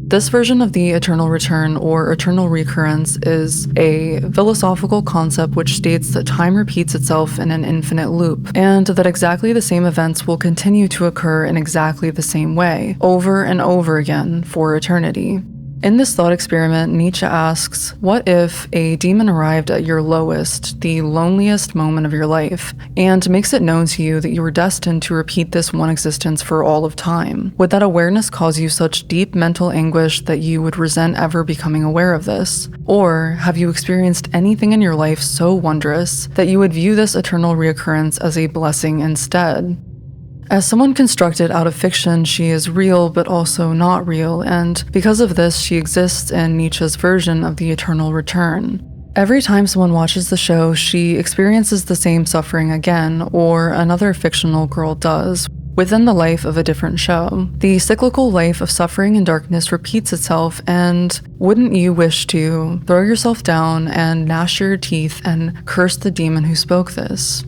This version of the eternal return or eternal recurrence is a philosophical concept which states that time repeats itself in an infinite loop, and that exactly the same events will continue to occur in exactly the same way, over and over again for eternity. In this thought experiment, Nietzsche asks, what if a demon arrived at your lowest, the loneliest moment of your life, and makes it known to you that you were destined to repeat this one existence for all of time? Would that awareness cause you such deep mental anguish that you would resent ever becoming aware of this? Or have you experienced anything in your life so wondrous that you would view this eternal reoccurrence as a blessing instead? As someone constructed out of fiction, she is real but also not real, and because of this, she exists in Nietzsche's version of the eternal return. Every time someone watches the show, she experiences the same suffering again, or another fictional girl does, within the life of a different show. The cyclical life of suffering and darkness repeats itself, and wouldn't you wish to throw yourself down and gnash your teeth and curse the demon who spoke this?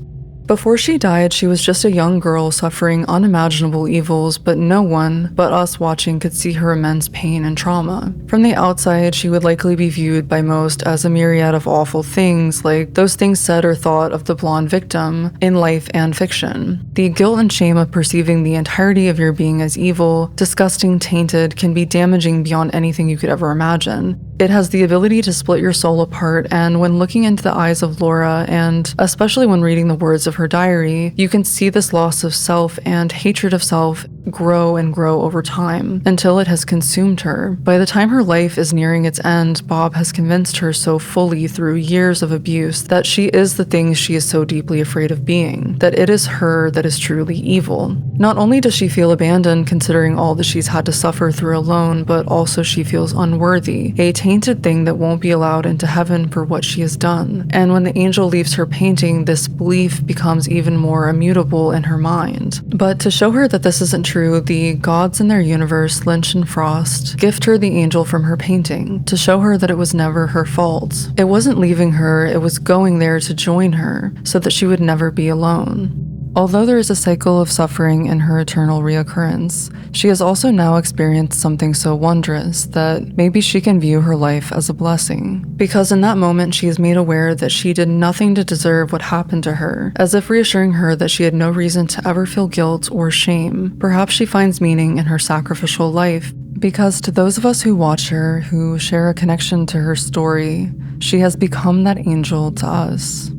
Before she died, she was just a young girl suffering unimaginable evils, but no one but us watching could see her immense pain and trauma. From the outside, she would likely be viewed by most as a myriad of awful things, like those things said or thought of the blonde victim in life and fiction. The guilt and shame of perceiving the entirety of your being as evil, disgusting, tainted, can be damaging beyond anything you could ever imagine. It has the ability to split your soul apart, and when looking into the eyes of Laura, and especially when reading the words of her diary, you can see this loss of self and hatred of self grow and grow over time until it has consumed her. By the time her life is nearing its end, Bob has convinced her so fully through years of abuse that she is the thing she is so deeply afraid of being, that it is her that is truly evil. Not only does she feel abandoned considering all that she's had to suffer through alone, but also she feels unworthy, a tainted thing that won't be allowed into heaven for what she has done. And when the angel leaves her painting, this belief becomes even more immutable in her mind. But to show her that this isn't true, the gods in their universe, Lynch and Frost, gift her the angel from her painting to show her that it was never her fault. It wasn't leaving her, it was going there to join her so that she would never be alone. Although there is a cycle of suffering in her eternal reoccurrence, she has also now experienced something so wondrous that maybe she can view her life as a blessing. Because in that moment, she is made aware that she did nothing to deserve what happened to her, as if reassuring her that she had no reason to ever feel guilt or shame. Perhaps she finds meaning in her sacrificial life, because to those of us who watch her, who share a connection to her story, she has become that angel to us.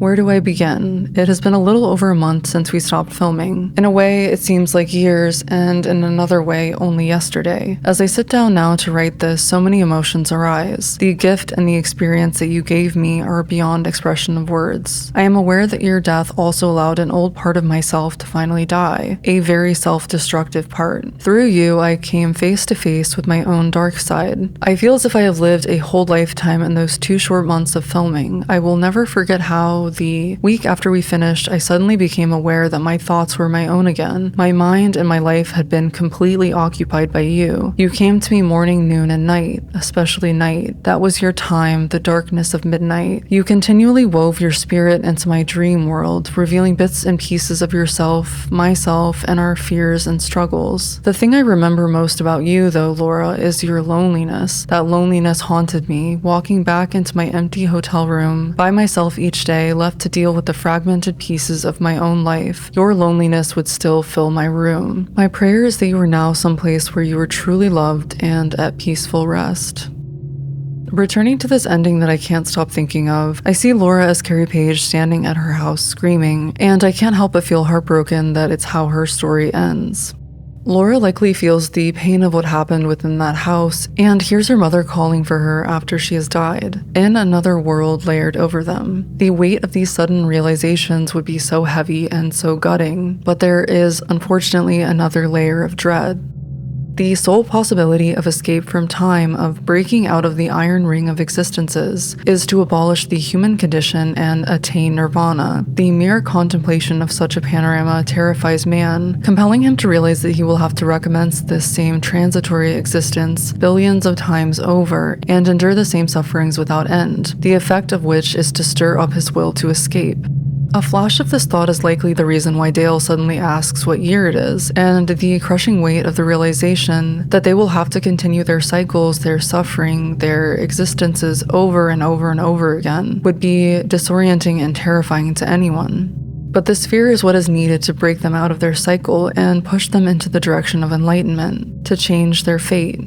Where do I begin? It has been a little over a month since we stopped filming. In a way, it seems like years, and in another way, only yesterday. As I sit down now to write this, so many emotions arise. The gift and the experience that you gave me are beyond expression of words. I am aware that your death also allowed an old part of myself to finally die, a very self-destructive part. Through you, I came face to face with my own dark side. I feel as if I have lived a whole lifetime in those 2 short months of filming. I will never forget how the week after we finished, I suddenly became aware that my thoughts were my own again. My mind and my life had been completely occupied by you. You came to me morning, noon, and night, especially night. That was your time, the darkness of midnight. You continually wove your spirit into my dream world, revealing bits and pieces of yourself, myself, and our fears and struggles. The thing I remember most about you, though, Laura, is your loneliness. That loneliness haunted me, walking back into my empty hotel room by myself each day, left to deal with the fragmented pieces of my own life. Your loneliness would still fill my room. My prayer is that you are now someplace where you are truly loved and at peaceful rest. Returning to this ending that I can't stop thinking of, I see Laura as Carrie Page standing at her house screaming, and I can't help but feel heartbroken that it's how her story ends. Laura likely feels the pain of what happened within that house, and hears her mother calling for her after she has died, in another world layered over them. The weight of these sudden realizations would be so heavy and so gutting, but there is, unfortunately, another layer of dread. The sole possibility of escape from time, of breaking out of the iron ring of existences, is to abolish the human condition and attain nirvana. The mere contemplation of such a panorama terrifies man, compelling him to realize that he will have to recommence this same transitory existence billions of times over, and endure the same sufferings without end, the effect of which is to stir up his will to escape. A flash of this thought is likely the reason why Dale suddenly asks what year it is, and the crushing weight of the realization that they will have to continue their cycles, their suffering, their existences over and over and over again would be disorienting and terrifying to anyone. But this fear is what is needed to break them out of their cycle and push them into the direction of enlightenment, to change their fate.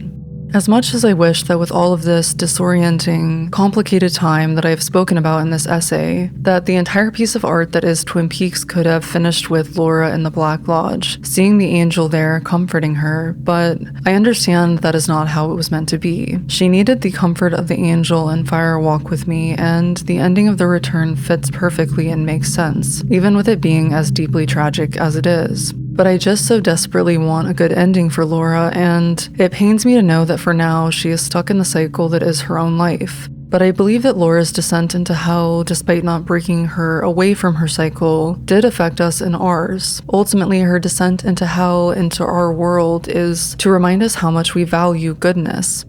As much as I wish that with all of this disorienting, complicated time that I have spoken about in this essay, that the entire piece of art that is Twin Peaks could have finished with Laura in the Black Lodge, seeing the angel there, comforting her, but I understand that is not how it was meant to be. She needed the comfort of the angel and Fire Walk with Me, and the ending of The Return fits perfectly and makes sense, even with it being as deeply tragic as it is. But I just so desperately want a good ending for Laura, and it pains me to know that for now she is stuck in the cycle that is her own life. But I believe that Laura's descent into hell, despite not breaking her away from her cycle, did affect us in ours. Ultimately, her descent into hell, into our world, is to remind us how much we value goodness.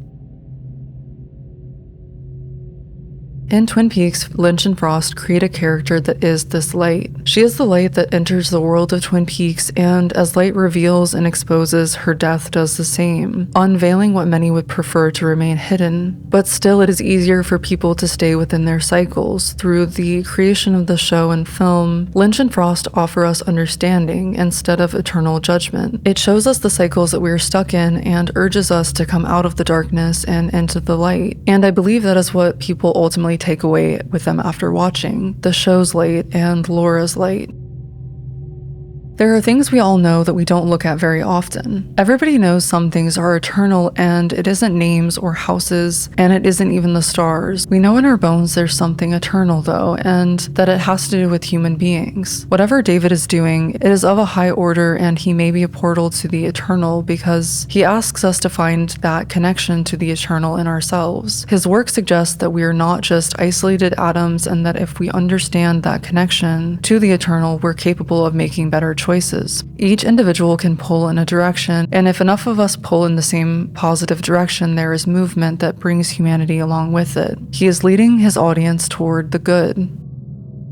In Twin Peaks, Lynch and Frost create a character that is this light. She is the light that enters the world of Twin Peaks, and as light reveals and exposes, her death does the same, unveiling what many would prefer to remain hidden. But still, it is easier for people to stay within their cycles. Through the creation of the show and film, Lynch and Frost offer us understanding instead of eternal judgment. It shows us the cycles that we are stuck in and urges us to come out of the darkness and into the light. And I believe that is what people ultimately take away with them after watching the show's light and Laura's light. There are things we all know that we don't look at very often. Everybody knows some things are eternal, and it isn't names or houses, and it isn't even the stars. We know in our bones there's something eternal though, and that it has to do with human beings. Whatever David is doing, it is of a high order, and he may be a portal to the eternal because he asks us to find that connection to the eternal in ourselves. His work suggests that we are not just isolated atoms, and that if we understand that connection to the eternal, we're capable of making better choices. Each individual can pull in a direction, and if enough of us pull in the same positive direction, there is movement that brings humanity along with it. He is leading his audience toward the good.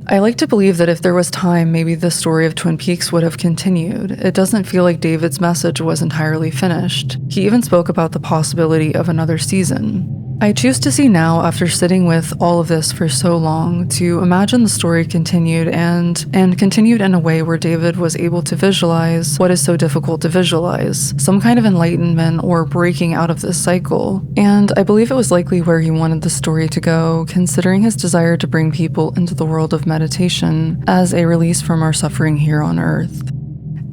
I like to believe that if there was time, maybe the story of Twin Peaks would have continued. It doesn't feel like David's message was entirely finished. He even spoke about the possibility of another season. I choose to see now, after sitting with all of this for so long, to imagine the story continued and continued in a way where David was able to visualize what is so difficult to visualize, some kind of enlightenment or breaking out of this cycle. And I believe it was likely where he wanted the story to go, considering his desire to bring people into the world of meditation as a release from our suffering here on Earth.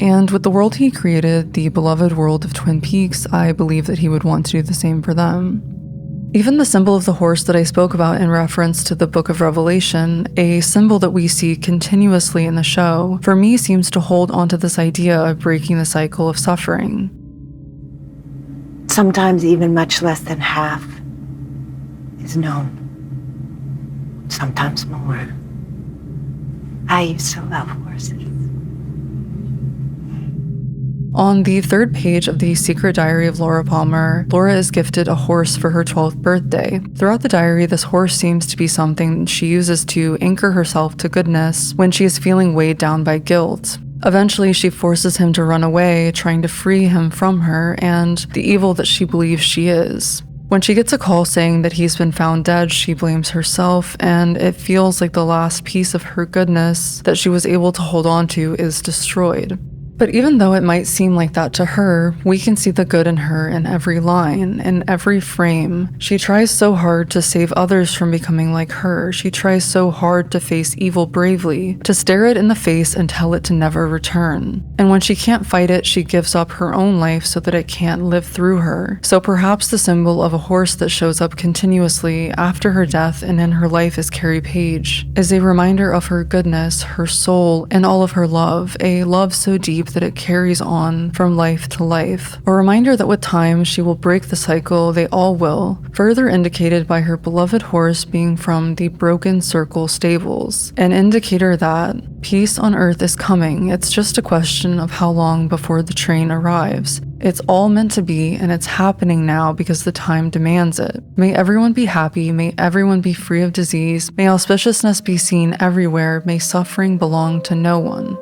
And with the world he created, the beloved world of Twin Peaks, I believe that he would want to do the same for them. Even the symbol of the horse that I spoke about in reference to the Book of Revelation, a symbol that we see continuously in the show, for me seems to hold onto this idea of breaking the cycle of suffering. Sometimes even much less than half is known. Sometimes more. I used to love horses. On the third page of the Secret Diary of Laura Palmer, Laura is gifted a horse for her 12th birthday. Throughout the diary, this horse seems to be something she uses to anchor herself to goodness when she is feeling weighed down by guilt. Eventually, she forces him to run away, trying to free him from her and the evil that she believes she is. When she gets a call saying that he's been found dead, she blames herself, and it feels like the last piece of her goodness that she was able to hold on to is destroyed. But even though it might seem like that to her, we can see the good in her in every line, in every frame. She tries so hard to save others from becoming like her. She tries so hard to face evil bravely, to stare it in the face and tell it to never return. And when she can't fight it, she gives up her own life so that it can't live through her. So perhaps the symbol of a horse that shows up continuously after her death and in her life as Carrie Page is a reminder of her goodness, her soul, and all of her love, a love so deep that it carries on from life to life. A reminder that with time she will break the cycle, they all will, further indicated by her beloved horse being from the Broken Circle stables, an indicator that peace on earth is coming. It's just a question of how long before the train arrives. It's all meant to be, and it's happening now because the time demands it. May everyone be happy, may everyone be free of disease, may auspiciousness be seen everywhere, may suffering belong to no one.